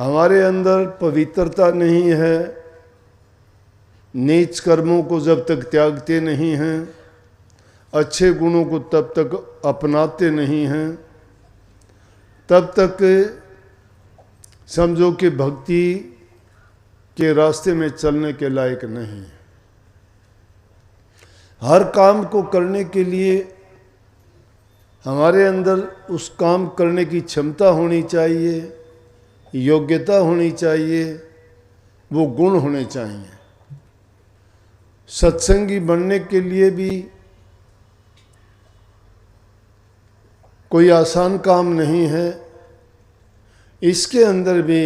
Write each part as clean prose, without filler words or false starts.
हमारे अंदर पवित्रता नहीं है, नीच कर्मों को जब तक त्यागते नहीं हैं, अच्छे गुणों को तब तक अपनाते नहीं हैं, तब तक समझो कि भक्ति के रास्ते में चलने के लायक नहीं। हर काम को करने के लिए हमारे अंदर उस काम करने की क्षमता होनी चाहिए, योग्यता होनी चाहिए, वो गुण होने चाहिए। सत्संगी बनने के लिए भी कोई आसान काम नहीं है। इसके अंदर भी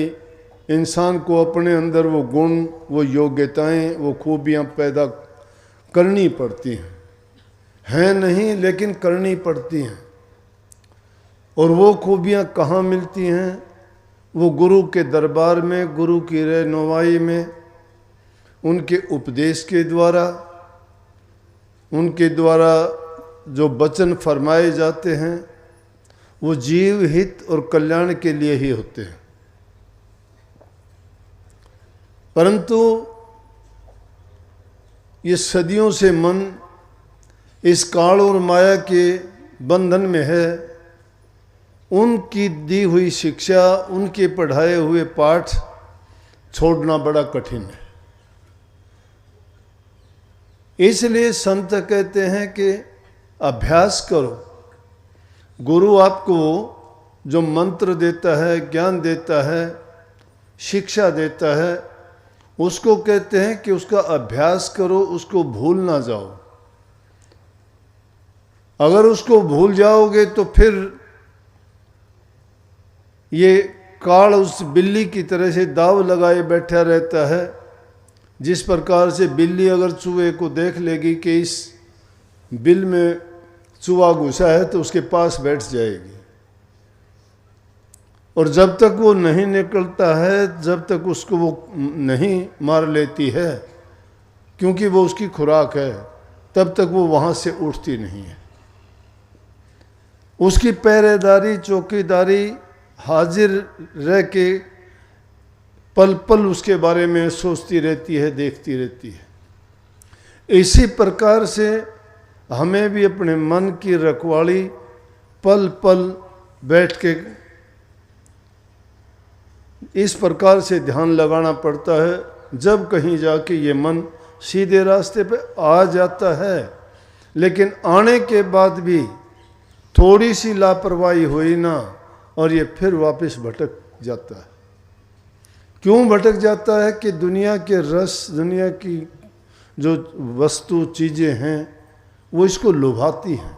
इंसान को अपने अंदर वो गुण, वो योग्यताएं, वो खूबियां पैदा करनी पड़ती हैं नहीं लेकिन करनी पड़ती हैं। और वो खूबियां कहाँ मिलती हैं? वो गुरु के दरबार में, गुरु की रहनुमाई में, उनके उपदेश के द्वारा, उनके द्वारा जो वचन फरमाए जाते हैं वो जीव हित और कल्याण के लिए ही होते हैं। परंतु ये सदियों से मन इस काल और माया के बंधन में है। उनकी दी हुई शिक्षा, उनके पढ़ाए हुए पाठ छोड़ना बड़ा कठिन है। इसलिए संत कहते हैं कि अभ्यास करो। गुरु आपको जो मंत्र देता है, ज्ञान देता है, शिक्षा देता है, उसको कहते हैं कि उसका अभ्यास करो, उसको भूल ना जाओ। अगर उसको भूल जाओगे तो फिर ये काल उस बिल्ली की तरह से दाव लगाए बैठा रहता है। जिस प्रकार से बिल्ली अगर चूहे को देख लेगी कि इस बिल में चूहा घुसा है तो उसके पास बैठ जाएगी, और जब तक वो नहीं निकलता है, जब तक उसको वो नहीं मार लेती है, क्योंकि वो उसकी खुराक है, तब तक वो वहाँ से उठती नहीं है। उसकी पहरेदारी, चौकीदारी, हाजिर रह के पल पल उसके बारे में सोचती रहती है, देखती रहती है। इसी प्रकार से हमें भी अपने मन की रखवाली पल पल बैठ के इस प्रकार से ध्यान लगाना पड़ता है। जब कहीं जाके ये मन सीधे रास्ते पे आ जाता है, लेकिन आने के बाद भी थोड़ी सी लापरवाही हुई ना और ये फिर वापस भटक जाता है। क्यों भटक जाता है? कि दुनिया के रस, दुनिया की जो वस्तु चीज़ें हैं वो इसको लुभाती हैं।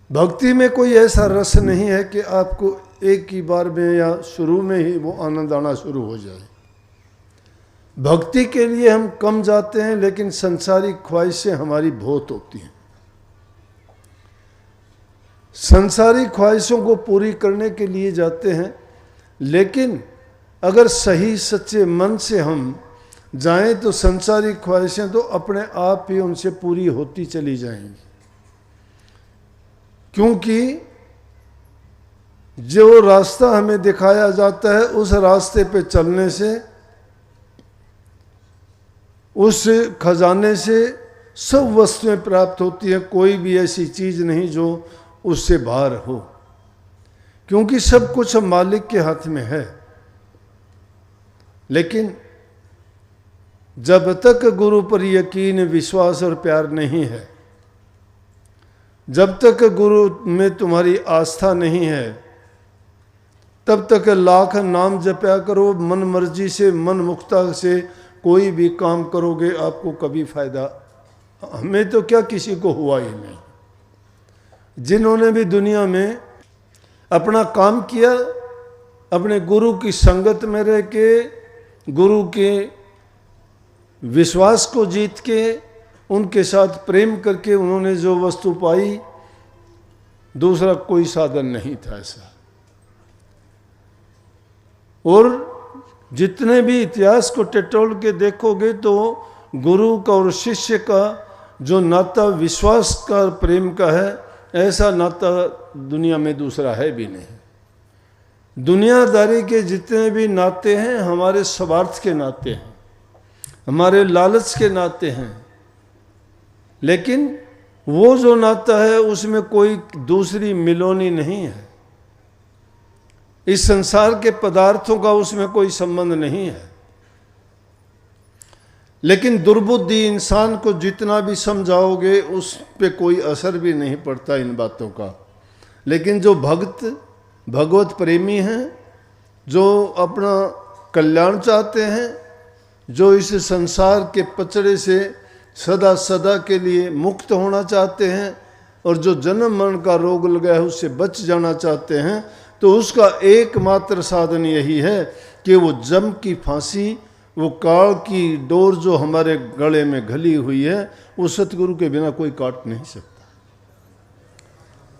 भक्ति में कोई ऐसा रस नहीं है कि आपको एक ही बार में या शुरू में ही वो आनंद आना शुरू हो जाए। भक्ति के लिए हम कम जाते हैं, लेकिन संसारिक ख्वाहिशें हमारी बहुत होती हैं। संसारिक ख्वाहिशों को पूरी करने के लिए जाते हैं, लेकिन अगर सही सच्चे मन से हम जाएं तो संसारिक ख्वाहिशें तो अपने आप ही उनसे पूरी होती चली जाएंगी। क्योंकि जो रास्ता हमें दिखाया जाता है उस रास्ते पे चलने से, उस खजाने से सब वस्तुएं प्राप्त होती हैं। कोई भी ऐसी चीज नहीं जो उससे बाहर हो, क्योंकि सब कुछ मालिक के हाथ में है। लेकिन जब तक गुरु पर यकीन, विश्वास और प्यार नहीं है, जब तक गुरु में तुम्हारी आस्था नहीं है, तब तक लाख नाम जपया करो, मन मर्जी से, मन मुक्ता से कोई भी काम करोगे, आपको कभी फायदा, हमें तो क्या किसी को हुआ ही नहीं। जिन्होंने भी दुनिया में अपना काम किया, अपने गुरु की संगत में रह के, गुरु के विश्वास को जीत के, उनके साथ प्रेम करके उन्होंने जो वस्तु पाई, दूसरा कोई साधन नहीं था ऐसा। और जितने भी इतिहास को टटोल के देखोगे तो गुरु का और शिष्य का जो नाता विश्वास का, प्रेम का है, ऐसा नाता दुनिया में दूसरा है भी नहीं। दुनियादारी के जितने भी नाते हैं हमारे स्वार्थ के नाते हैं, हमारे लालच के नाते हैं। लेकिन वो जो नाता है उसमें कोई दूसरी मिलोनी नहीं है, इस संसार के पदार्थों का उसमें कोई संबंध नहीं है। लेकिन दुर्बुद्धि इंसान को जितना भी समझाओगे उस पे कोई असर भी नहीं पड़ता इन बातों का। लेकिन जो भक्त भगवत प्रेमी हैं, जो अपना कल्याण चाहते हैं, जो इस संसार के पचड़े से सदा सदा के लिए मुक्त होना चाहते हैं और जो जन्म मरण का रोग लगा है उससे बच जाना चाहते हैं, तो उसका एकमात्र साधन यही है कि वो जम की फांसी, वो काल की डोर जो हमारे गले में घली हुई है, वो सतगुरु के बिना कोई काट नहीं सकता।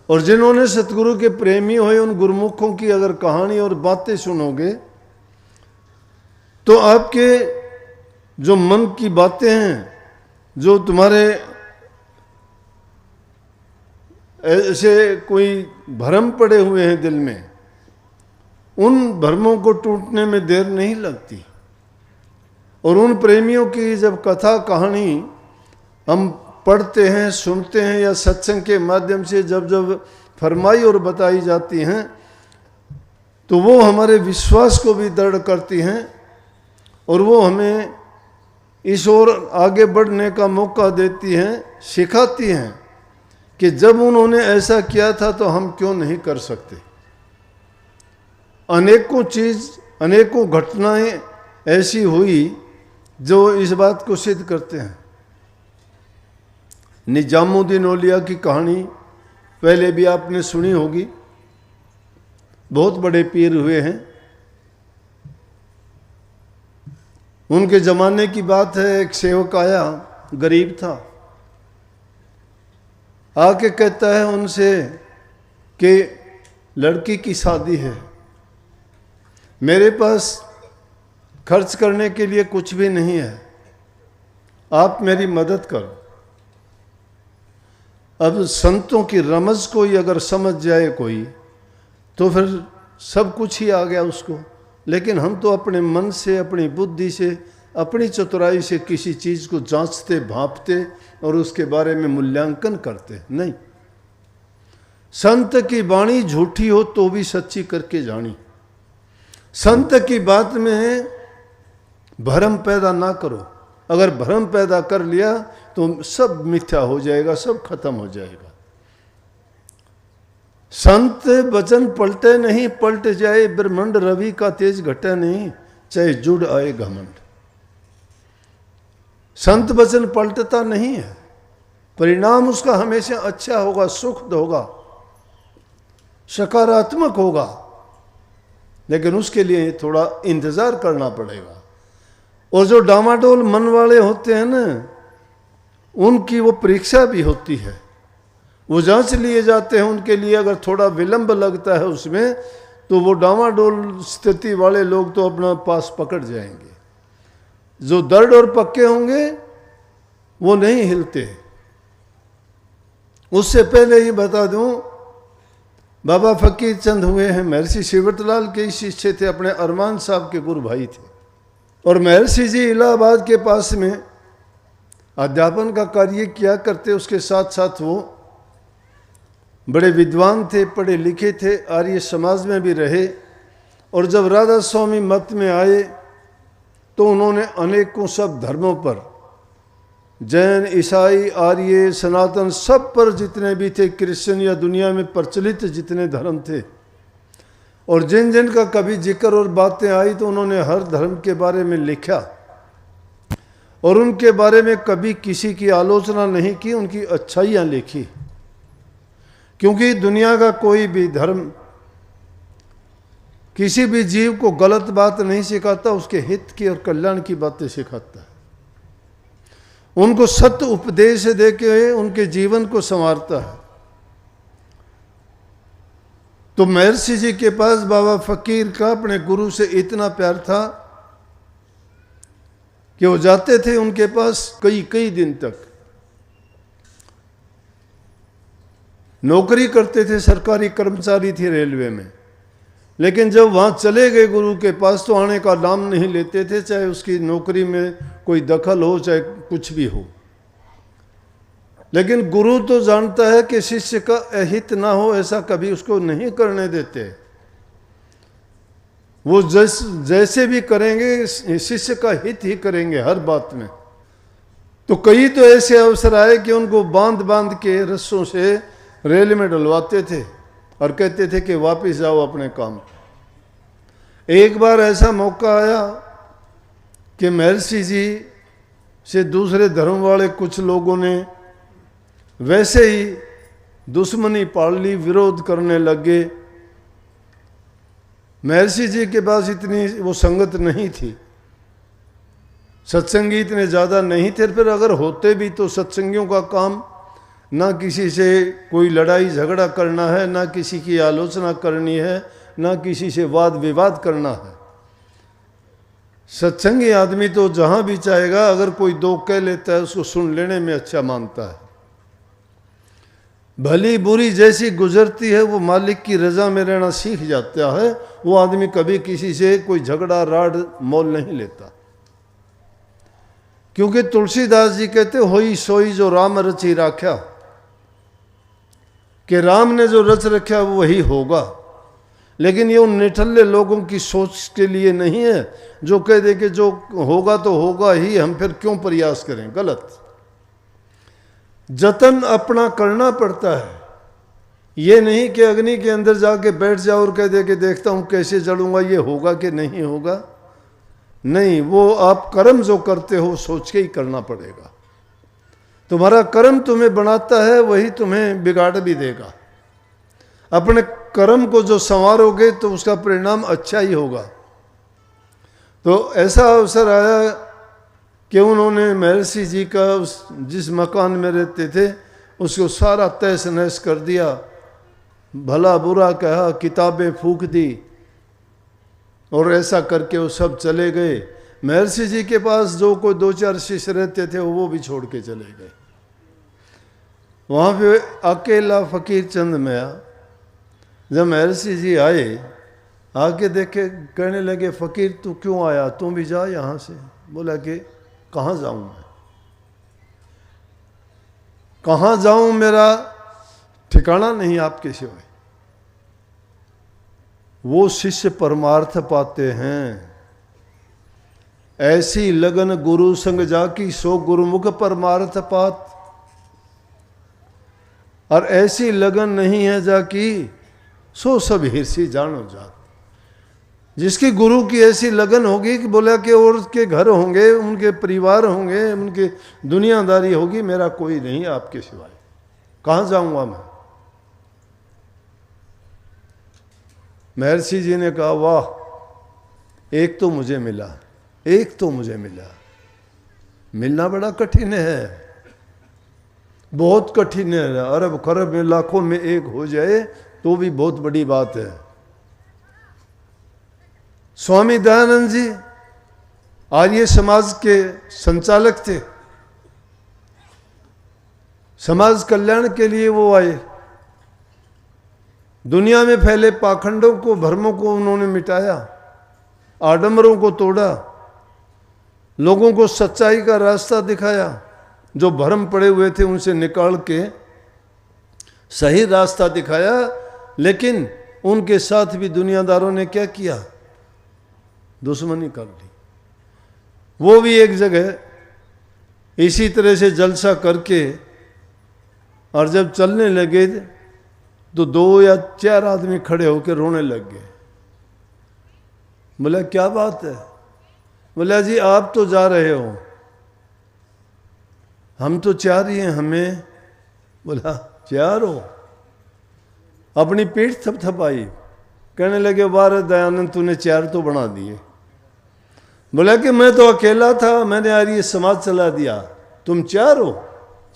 और जिन्होंने सतगुरु के प्रेमी हुए उन गुरुमुखों की अगर कहानी और बातें सुनोगे तो आपके जो मन की बातें हैं, जो तुम्हारे ऐसे कोई भ्रम पड़े हुए हैं दिल में, उन भ्रमों को टूटने में देर नहीं लगती। और उन प्रेमियों की जब कथा कहानी हम पढ़ते हैं, सुनते हैं या सत्संग के माध्यम से जब जब फरमाई और बताई जाती हैं, तो वो हमारे विश्वास को भी दृढ़ करती हैं और वो हमें इस ओर आगे बढ़ने का मौका देती हैं, सिखाती हैं कि जब उन्होंने ऐसा किया था तो हम क्यों नहीं कर सकते। अनेकों चीज़, अनेकों घटनाएं ऐसी हुई जो इस बात को सिद्ध करते हैं। निजामुद्दीन औलिया की कहानी पहले भी आपने सुनी होगी, बहुत बड़े पीर हुए हैं। उनके ज़माने की बात है, एक सेवक आया, गरीब था, आके कहता है उनसे कि लड़की की शादी है, मेरे पास खर्च करने के लिए कुछ भी नहीं है, आप मेरी मदद करो। अब संतों की रमज कोई अगर समझ जाए कोई तो फिर सब कुछ ही आ गया उसको। लेकिन हम तो अपने मन से, अपनी बुद्धि से, अपनी चतुराई से किसी चीज़ को जांचते, भांपते और उसके बारे में मूल्यांकन करते नहीं। संत की वाणी झूठी हो तो भी सच्ची करके जानी। संत की बात में भ्रम पैदा ना करो। अगर भ्रम पैदा कर लिया तो सब मिथ्या हो जाएगा, सब खत्म हो जाएगा। संत वचन पलटे नहीं, पलट जाए ब्रह्मांड रवि का तेज घटे नहीं, चाहे जुड़ आए घमंड। संत वचन पलटता नहीं है, परिणाम उसका हमेशा अच्छा होगा, सुखद होगा, सकारात्मक होगा। लेकिन उसके लिए थोड़ा इंतजार करना पड़ेगा। और जो डामाडोल मन वाले होते हैं ना, उनकी वो परीक्षा भी होती है, वो जांच लिए जाते हैं। उनके लिए अगर थोड़ा विलंब लगता है उसमें, तो वो डामाडोल स्थिति वाले लोग तो अपना पास पकड़ जाएंगे। जो दृढ़ और पक्के होंगे वो नहीं हिलते। उससे पहले ही बता दूं, बाबा फकीर चंद हुए हैं, महर्षि शिवटलाल के ही शिष्य थे, अपने अरमान साहब के गुरु भाई थे। और महर्षि जी इलाहाबाद के पास में अध्यापन का कार्य किया करते, उसके साथ साथ वो बड़े विद्वान थे, पढ़े लिखे थे, आर्य समाज में भी रहे। और जब राधा स्वामी मत में आए तो उन्होंने अनेकों सब धर्मों पर, जैन, ईसाई, आर्य, सनातन, सब पर जितने भी थे, क्रिश्चियन या दुनिया में प्रचलित जितने धर्म थे, और जिन जिन का कभी जिक्र और बातें आई तो उन्होंने हर धर्म के बारे में लिखा और उनके बारे में कभी किसी की आलोचना नहीं की, उनकी अच्छाइयाँ लिखी। क्योंकि दुनिया का कोई भी धर्म किसी भी जीव को गलत बात नहीं सिखाता, उसके हित की और कल्याण की बातें सिखाता है। उनको सत्य उपदेश दे के उनके जीवन को संवारता है। तो महर्षि जी के पास बाबा फकीर का अपने गुरु से इतना प्यार था कि वो जाते थे उनके पास कई कई दिन तक। नौकरी करते थे, सरकारी कर्मचारी थे रेलवे में, लेकिन जब वहाँ चले गए गुरु के पास तो आने का नाम नहीं लेते थे, चाहे उसकी नौकरी में कोई दखल हो, चाहे कुछ भी हो। लेकिन गुरु तो जानता है कि शिष्य का अहित ना हो, ऐसा कभी उसको नहीं करने देते। वो जैसे भी करेंगे शिष्य का हित ही करेंगे हर बात में। तो कई तो ऐसे अवसर आए कि उनको बांध बांध के रस्सों से रेल में डलवाते थे और कहते थे कि वापस जाओ अपने काम। एक बार ऐसा मौका आया कि महर्षि जी से दूसरे धर्म वाले कुछ लोगों ने वैसे ही दुश्मनी पाल ली, विरोध करने लगे। महर्षि जी के पास इतनी वो संगत नहीं थी, सत्संगी इतने ज़्यादा नहीं थे। फिर अगर होते भी तो सत्संगियों का काम ना किसी से कोई लड़ाई झगड़ा करना है, ना किसी की आलोचना करनी है, ना किसी से वाद विवाद करना है। सत्संगी आदमी तो जहाँ भी चाहेगा अगर कोई दो कह लेता है उसको सुन लेने में अच्छा मानता है। भली बुरी जैसी गुजरती है वो मालिक की रजा में रहना सीख जाता है। वो आदमी कभी किसी से कोई झगड़ा राड मोल नहीं लेता, क्योंकि तुलसीदास जी कहते होई सोई जो राम रची राख्या, कि राम ने जो रच रखा वो वही होगा। लेकिन ये उन निठल्ले लोगों की सोच के लिए नहीं है जो कह दे कि जो होगा तो होगा ही, हम फिर क्यों प्रयास करें। गलत। जतन अपना करना पड़ता है। ये नहीं कि अग्नि के अंदर जाके बैठ जाओ और कह दे कि देखता हूं कैसे जलूंगा, ये होगा कि नहीं होगा। नहीं, वो आप कर्म जो करते हो सोच के ही करना पड़ेगा। तुम्हारा कर्म तुम्हें बनाता है, वही तुम्हें बिगाड़ भी देगा। अपने कर्म को जो संवारोगे तो उसका परिणाम अच्छा ही होगा। तो ऐसा अवसर आया कि उन्होंने महर्षि जी का जिस मकान में रहते थे उसको सारा तहस नहस कर दिया, भला बुरा कहा, किताबें फूंक दी, और ऐसा करके वो सब चले गए। महर्षि जी के पास जो कोई दो चार शिष्य रहते थे वो भी छोड़ के चले गए। वहाँ पे अकेला फकीर चंद मियाँ, जब महर्षि जी आए आके देखे, कहने लगे फकीर तू क्यों आया, तू भी जा यहाँ से। बोला कि कहाँ जाऊँ मैं, कहाँ जाऊँ, मेरा ठिकाना नहीं आपके सिवाय। वो शिष्य परमार्थ पाते हैं। ऐसी लगन गुरु संग जाकी सो गुरुमुख परमार्थ पात। और ऐसी लगन नहीं है जाकी सो सब हिरसी जानो जात। जिसकी गुरु की ऐसी लगन होगी कि बोला कि और उसके घर होंगे, उनके परिवार होंगे, उनकी दुनियादारी होगी, मेरा कोई नहीं आपके सिवाय, कहाँ जाऊंगा मैं। महर्षि जी ने कहा वाह, एक तो मुझे मिला, एक तो मुझे मिला। मिलना बड़ा कठिन है, बहुत कठिन है। अरब खरब में लाखों में एक हो जाए तो भी बहुत बड़ी बात है। स्वामी दयानंद जी आर्य समाज के संचालक थे। समाज कल्याण के लिए वो आए। दुनिया में फैले पाखंडों को, भ्रमों को उन्होंने मिटाया, आडंबरों को तोड़ा, लोगों को सच्चाई का रास्ता दिखाया, जो भ्रम पड़े हुए थे उनसे निकाल के सही रास्ता दिखाया। लेकिन उनके साथ भी दुनियादारों ने क्या किया, दुश्मनी कर ली। वो भी एक जगह इसी तरह से जलसा करके, और जब चलने लगे तो 2 या 4 आदमी खड़े होकर रोने लग गए। बोला क्या बात है। बोला जी आप तो जा रहे हो, हम तो 4 ही हैं हमें। बोला 4 हो। अपनी पीठ थपथपाई, कहने लगे वाह दयानंद तूने 4 तो बना दिए। बोला कि मैं तो अकेला था, मैंने यार ये समाज चला दिया, तुम 4 हो।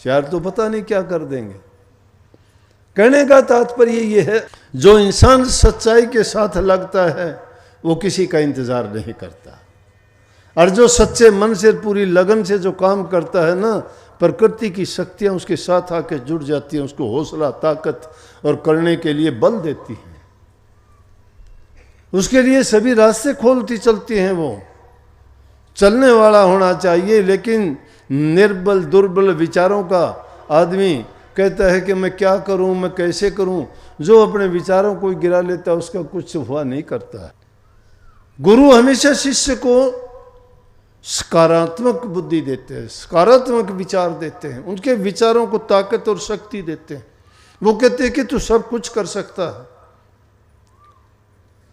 4 तो पता नहीं क्या कर देंगे। कहने का तात्पर्य ये है, जो इंसान सच्चाई के साथ लगता है वो किसी का इंतजार नहीं करता। और जो सच्चे मन से, पूरी लगन से जो काम करता है ना, प्रकृति की शक्तियां उसके साथ आके जुड़ जाती हैं, उसको हौसला, ताकत और करने के लिए बल देती हैं। उसके लिए सभी रास्ते खोलती चलती हैं। वो चलने वाला होना चाहिए, लेकिन निर्बल दुर्बल विचारों का आदमी कहता है कि मैं क्या करूं, मैं कैसे करूं। जो अपने विचारों को गिरा लेता है उसका कुछ हुआ नहीं करता है। गुरु हमेशा शिष्य को सकारात्मक बुद्धि देते हैं, सकारात्मक विचार देते हैं, उनके विचारों को ताकत और शक्ति देते हैं। वो कहते हैं कि तू सब कुछ कर सकता है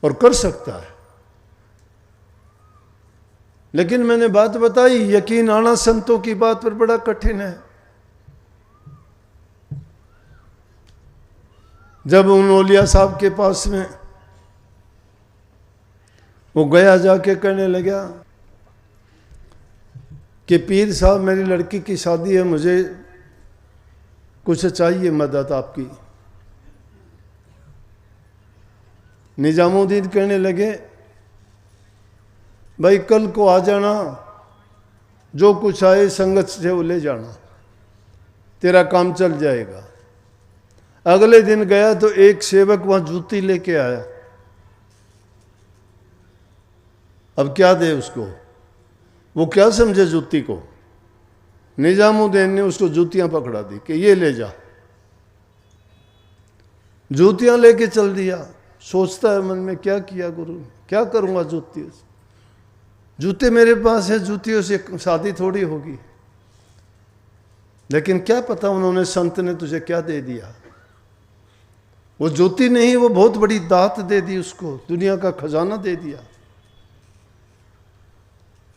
और कर सकता है। लेकिन मैंने बात बताई, यकीन आना संतों की बात पर बड़ा कठिन है। जब उन औलिया साहब के पास में वो गया, जाके कहने लगा कि पीर साहब मेरी लड़की की शादी है, मुझे कुछ चाहिए मदद आपकी। निजामुद्दीन कहने लगे भाई कल को आ जाना, जो कुछ आए संगत से वो ले जाना, तेरा काम चल जाएगा। अगले दिन गया तो एक सेवक वहां जूती लेके आया। अब क्या दे उसको, वो क्या समझे जूती को। निजामुद्दीन ने उसको जूतियां पकड़ा दी कि ये ले जा। जूतियां लेके चल दिया। सोचता है मन में, क्या किया गुरु, क्या करूंगा जूती से, जूते मेरे पास है, जूतियों से शादी थोड़ी होगी। लेकिन क्या पता उन्होंने, संत ने तुझे क्या दे दिया। वो जूती नहीं, वो बहुत बड़ी दात दे दी उसको, दुनिया का खजाना दे दिया।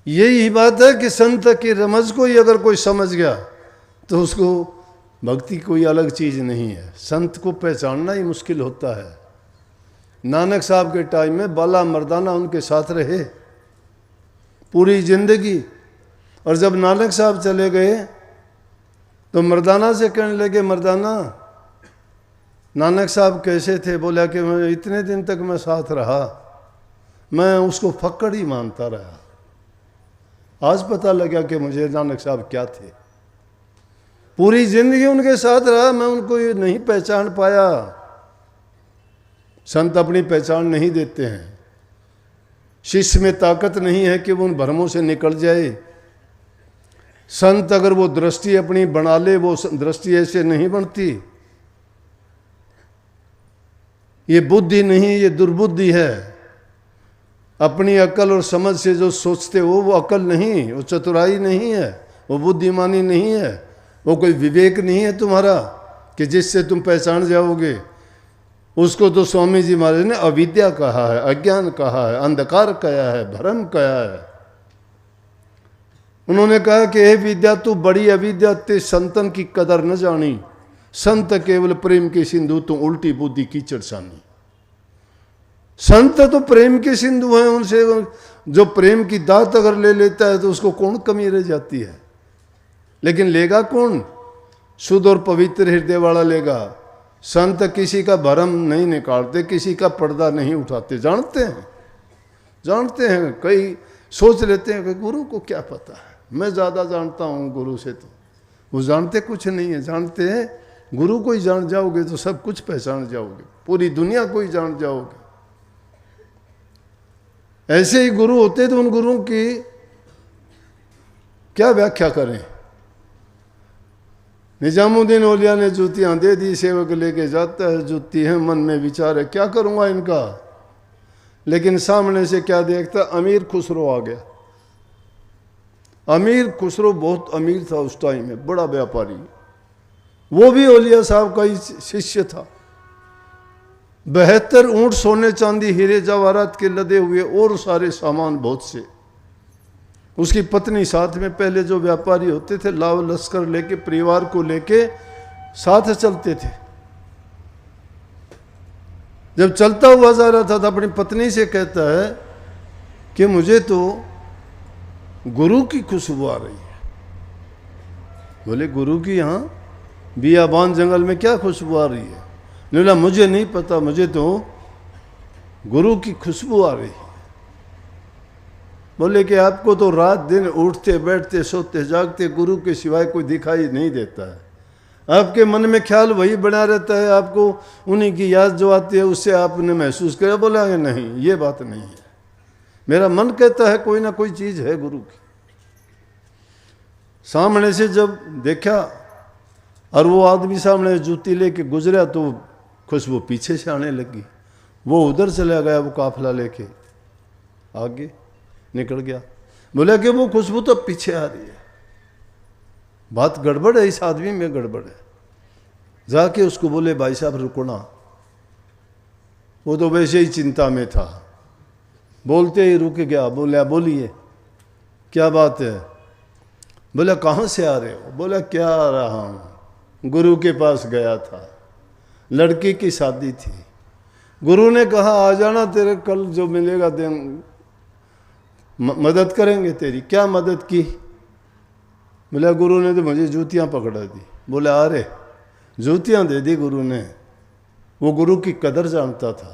यही बात है कि संत की रमज को ही अगर कोई समझ गया तो उसको भक्ति कोई अलग चीज नहीं है। संत को पहचानना ही मुश्किल होता है। नानक साहब के टाइम में बाला मर्दाना उनके साथ रहे पूरी जिंदगी, और जब नानक साहब चले गए तो मर्दाना से कहने लगे, मर्दाना नानक साहब कैसे थे। बोला कि मैं इतने दिन तक मैं साथ रहा, मैं उसको फक्कड़ ही मानता रहा, आज पता लगा कि मुझे नानक साहब क्या थे। पूरी जिंदगी उनके साथ रहा, मैं उनको ये नहीं पहचान पाया। संत अपनी पहचान नहीं देते हैं। शिष्य में ताकत नहीं है कि वो उन भ्रमों से निकल जाए। संत अगर वो दृष्टि अपनी बना ले, वो दृष्टि ऐसे नहीं बनती। ये बुद्धि नहीं, ये दुर्बुद्धि है। अपनी अकल और समझ से जो सोचते हो वो अकल नहीं, वो चतुराई नहीं है, वो बुद्धिमानी नहीं है, वो कोई विवेक नहीं है तुम्हारा कि जिससे तुम पहचान जाओगे। उसको तो स्वामी जी महाराज ने अविद्या कहा है, अज्ञान कहा है, अंधकार कहा है, भ्रम कहा है। उन्होंने कहा कि हे विद्या तू बड़ी अविद्या, ते संतन की कदर न जानी, संत केवल प्रेम के सिंधु तू उल्टी बुद्धि कीचड़ सानी। संत तो प्रेम के सिंधु हैं, उनसे जो प्रेम की दात अगर ले लेता है तो उसको कौन कमी रह जाती है। लेकिन लेगा कौन, शुद्ध और पवित्र हृदय वाला लेगा। संत किसी का भरम नहीं निकालते, किसी का पर्दा नहीं उठाते। जानते हैं कई सोच लेते हैं कि गुरु को क्या पता है, मैं ज़्यादा जानता हूँ गुरु से। तो वो जानते कुछ नहीं है। जानते हैं गुरु को ही जान जाओगे तो सब कुछ पहचान जाओगे, पूरी दुनिया को ही जान जाओगे। ऐसे ही गुरु होते तो उन गुरुओं की क्या व्याख्या करें। निजामुद्दीन औलिया ने जूतियां दे दी, सेवक लेके जाता है, जूती है, मन में विचार है क्या करूंगा इनका। लेकिन सामने से क्या देखता, अमीर खुसरो आ गया। अमीर खुसरो बहुत अमीर था उस टाइम में, बड़ा व्यापारी। वो भी औलिया साहब का ही शिष्य था। 72 ऊंट सोने चांदी हीरे जवाहरात के लदे हुए और सारे सामान बहुत से। उसकी पत्नी साथ में, पहले जो व्यापारी होते थे लाव लश्कर लेके, परिवार को लेके साथ चलते थे। जब चलता हुआ जा रहा था तो अपनी पत्नी से कहता है कि मुझे तो गुरु की खुशबू आ रही है। बोले गुरु की, यहाँ बियाबान जंगल में क्या खुशबू आ रही है। बोला मुझे नहीं पता, मुझे तो गुरु की खुशबू आ रही है। बोले कि आपको तो रात दिन उठते बैठते सोते जागते गुरु के सिवाय कोई दिखाई नहीं देता है। आपके मन में ख्याल वही बना रहता है, आपको उन्हीं की याद जो आती है उससे आपने महसूस किया, बोला कि नहीं ये बात नहीं है, मेरा मन कहता है कोई ना कोई चीज़ है गुरु की। सामने से जब देखा और वो आदमी सामने जूती लेके गुजरा तो खुशबू पीछे से आने लगी, वो उधर चला गया, वो काफिला लेके आगे निकल गया। बोला कि वो खुशबू तो पीछे आ रही है, बात गड़बड़ है, इस आदमी में गड़बड़ है। जाके उसको बोले भाई साहब रुको ना, वो तो वैसे ही चिंता में था, बोलते ही रुक गया। बोला बोलिए क्या बात है? बोला कहाँ से आ रहे हो? बोला क्या आ रहा हूँ, गुरु के पास गया था, लड़की की शादी थी, गुरु ने कहा आ जाना, तेरे कल जो मिलेगा मदद करेंगे तेरी। क्या मदद की? बोला गुरु ने तो मुझे जूतियाँ पकड़ा दी। बोला अरे जूतियाँ दे दी गुरु ने। वो गुरु की कदर जानता था,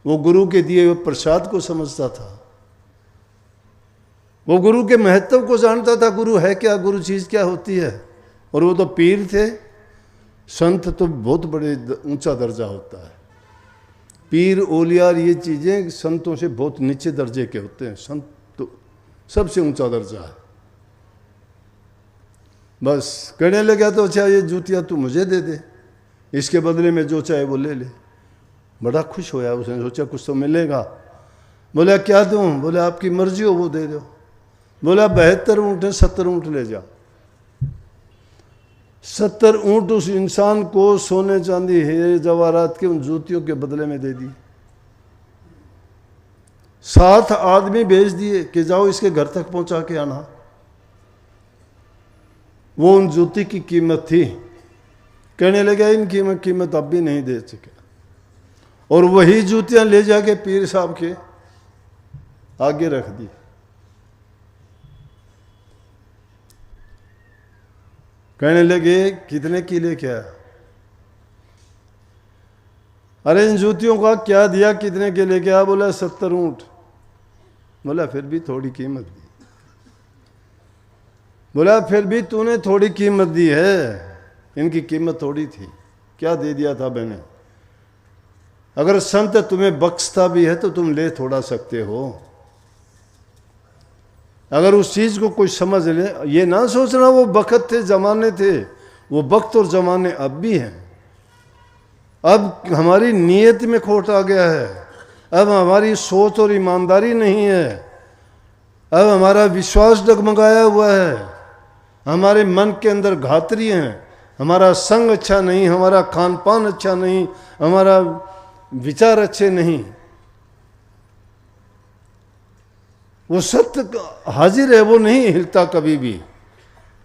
वो गुरु के दिए हुए प्रसाद को समझता था, वो गुरु के महत्व को जानता था। गुरु है क्या, गुरु चीज़ क्या होती है। और वो तो पीर थे, संत तो बहुत बड़े ऊंचा दर्जा होता है। पीर ओलियार ये चीज़ें संतों से बहुत नीचे दर्जे के होते हैं, संत तो सबसे ऊंचा दर्जा है। बस कहने लगा तो अच्छा ये जूतियाँ तू मुझे दे दे, इसके बदले में जो चाहे वो ले ले। बड़ा खुश होया, उसने सोचा कुछ तो मिलेगा। बोला क्या दूँ? बोला आपकी मर्जी हो वो दे दो। बोला 72 ऊँट है, 70 ऊँट ले जा। 70 ऊँट उस इंसान को सोने चांदी हीरे जवाहरात के उन जूतियों के बदले में दे दी। 7 आदमी भेज दिए कि जाओ इसके घर तक पहुंचा के आना। वो उन जूती की कीमत थी। कहने लगा इनकी मैं कीमत अब भी नहीं दे सके। और वही जूतियां ले जाके पीर साहब के आगे रख दी। कहने लगे कितने की लेके आया? अरे इन जूतियों का क्या दिया, कितने के लेके आया? बोला 70 ऊँट। बोला फिर भी थोड़ी कीमत दी। बोला फिर भी तूने थोड़ी कीमत दी है, इनकी कीमत थोड़ी थी, क्या दे दिया था मैंने। अगर संत तुम्हें बख्शता भी है तो तुम ले थोड़ा सकते हो। अगर उस चीज़ को कोई समझ ले, ये ना सोचना वो वक्त थे जमाने थे, वो वक्त और जमाने अब भी हैं। अब हमारी नीयत में खोट आ गया है, अब हमारी सोच और ईमानदारी नहीं है, अब हमारा विश्वास डगमगाया हुआ है, हमारे मन के अंदर घातरी हैं, हमारा संग अच्छा नहीं, हमारा खान पान अच्छा नहीं, हमारा विचार अच्छे नहीं। वो सत्य हाजिर है, वो नहीं हिलता कभी भी,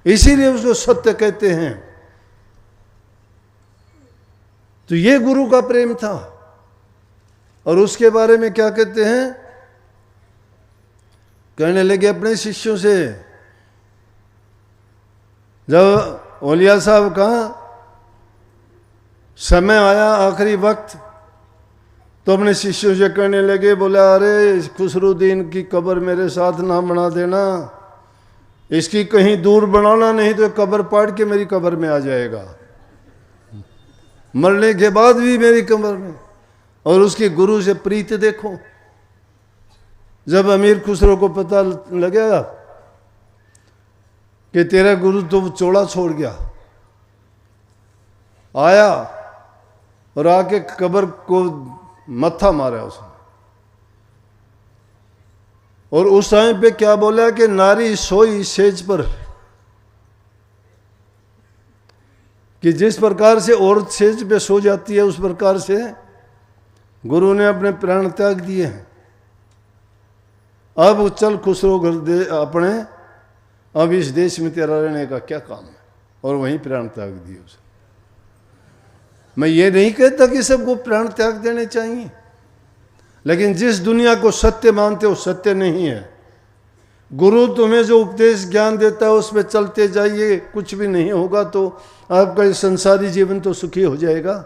इसीलिए उसको सत्य कहते हैं। तो ये गुरु का प्रेम था। और उसके बारे में क्या कहते हैं? कहने लगे अपने शिष्यों से, जब औलिया साहब का समय आया आखिरी वक्त, तो अपने शिष्यों से कहने लगे, बोला अरे खुसरुद्दीन की कब्र मेरे साथ ना बना देना, इसकी कहीं दूर बनाना, नहीं तो कब्र पाड़ के मेरी कब्र में आ जाएगा, मरने के बाद भी मेरी कब्र में। और उसके गुरु से प्रीत देखो। जब अमीर खुसरो को पता लगेगा कि तेरा गुरु तो चोला छोड़ गया, आया और आके कब्र को मत्था मारा उसने। और उस टाइम पे क्या बोला कि नारी सोई सेज पर, कि जिस प्रकार से औरत सेज पे सो जाती है उस प्रकार से गुरु ने अपने प्राण त्याग दिए हैं। अब चल खुसरो घर दे अपने, अब इस देश में तेरा रहने का क्या काम है। और वहीं प्राण त्याग दिए उसे। मैं ये नहीं कहता कि सबको प्राण त्याग देने चाहिए, लेकिन जिस दुनिया को सत्य मानते हो सत्य नहीं है। गुरु तुम्हें जो उपदेश ज्ञान देता है उस पर चलते जाइए, कुछ भी नहीं होगा तो आपका संसारी जीवन तो सुखी हो जाएगा।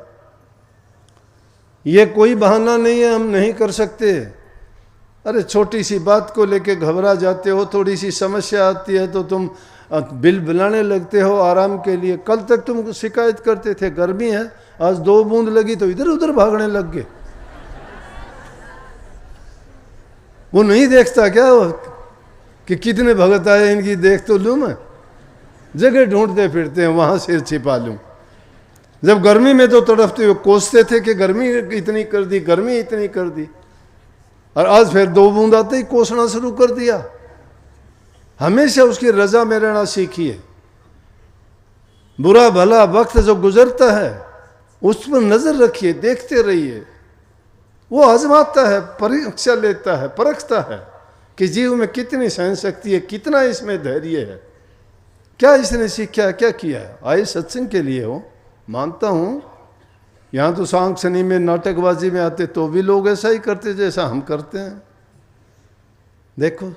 ये कोई बहाना नहीं है, हम नहीं कर सकते। अरे छोटी सी बात को लेके घबरा जाते हो, थोड़ी सी समस्या आती है तो तुम बिल बुलाने लगते हो आराम के लिए। कल तक तुम शिकायत करते थे गर्मी है, आज 2 बूंद लगी तो इधर उधर भागने लग गए। वो नहीं देखता क्या कि कितने भगत आए, इनकी देख तो लूँ मैं। जगह ढूंढते फिरते हैं वहां सिर छिपा लूं। जब गर्मी में तो तड़पते हुए कोसते थे कि गर्मी इतनी कर दी, गर्मी इतनी कर दी, और आज फिर 2 बूंद आते ही कोसना शुरू कर दिया। हमेशा उसकी रजा में रहना सीखिए। बुरा भला वक्त जो गुजरता है उस पर नजर रखिए, देखते रहिए। वो आजमाता है, परीक्षा लेता है, परखता है कि जीव में कितनी सहन शक्ति है, कितना इसमें धैर्य है, क्या इसने सीखा, क्या किया है। आए सत्संग के लिए हो, मानता हूं यहां तो सांख शनि में नाटकबाजी में आते तो भी लोग ऐसा ही करते जैसा हम करते हैं। देखो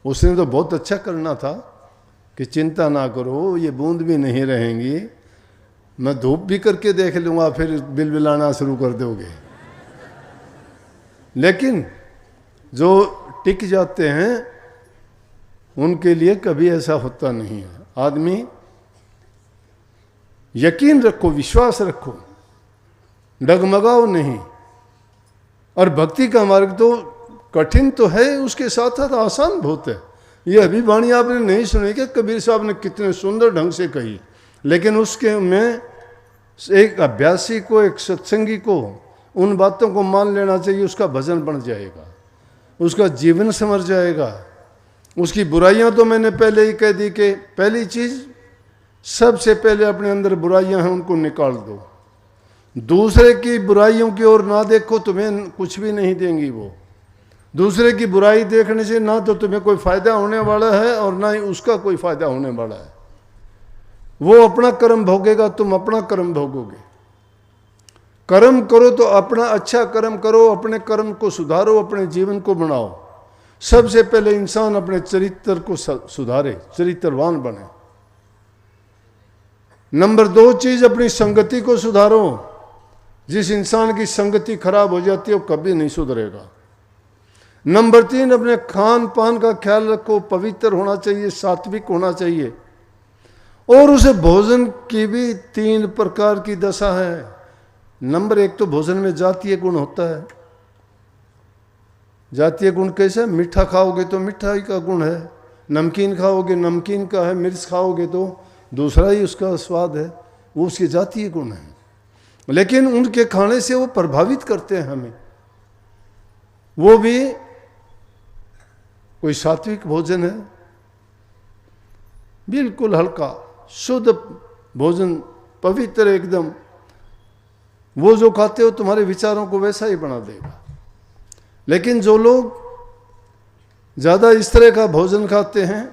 उसने तो बहुत अच्छा करना था कि चिंता ना करो, ये बूंद भी नहीं रहेंगी, मैं धूप भी करके देख लूंगा, फिर बिल बिलाना शुरू कर दोगे। लेकिन जो टिक जाते हैं उनके लिए कभी ऐसा होता नहीं है। आदमी यकीन रखो, विश्वास रखो, डगमगाओ नहीं। और भक्ति का मार्ग तो कठिन तो है, उसके साथ साथ आसान बहुत है। ये अभी वाणी आपने नहीं सुनी क्या, कबीर साहब ने कितने सुंदर ढंग से कही, लेकिन उसके में एक अभ्यासी को, एक सत्संगी को उन बातों को मान लेना चाहिए। उसका भजन बन जाएगा, उसका जीवन संवर जाएगा। उसकी बुराइयां तो मैंने पहले ही कह दी कि पहली चीज सबसे पहले अपने अंदर बुराइयां हैं उनको निकाल दो। दूसरे की बुराइयों की ओर ना देखो, तुम्हें कुछ भी नहीं देंगी वो। दूसरे की बुराई देखने से ना तो तुम्हें कोई फायदा होने वाला है और ना ही उसका कोई फायदा होने वाला है। वो अपना कर्म भोगेगा, तुम अपना कर्म भोगोगे। कर्म करो तो अपना अच्छा कर्म करो, अपने कर्म को सुधारो, अपने जीवन को बनाओ। सबसे पहले इंसान अपने चरित्र को सुधारे, चरित्रवान बने। नंबर 2 चीज, अपनी संगति को सुधारो। जिस इंसान की संगति खराब हो जाती है वो कभी नहीं सुधरेगा। नंबर 3, अपने खान पान का ख्याल रखो, पवित्र होना चाहिए, सात्विक होना चाहिए। और उसे भोजन की भी 3 प्रकार की दशा है। नंबर 1 तो भोजन में जातीय गुण होता है। जातीय गुण कैसे? मीठा खाओगे तो मिठाई का गुण है, नमकीन खाओगे नमकीन का है, मिर्च खाओगे तो दूसरा ही उसका स्वाद है, वो उसके जातीय गुण है। लेकिन उनके खाने से वो प्रभावित करते हैं हमें। वो भी कोई सात्विक भोजन है, बिल्कुल हल्का शुद्ध भोजन, पवित्र एकदम। वो जो खाते हो तुम्हारे विचारों को वैसा ही बना देगा। लेकिन जो लोग ज़्यादा इस तरह का भोजन खाते हैं,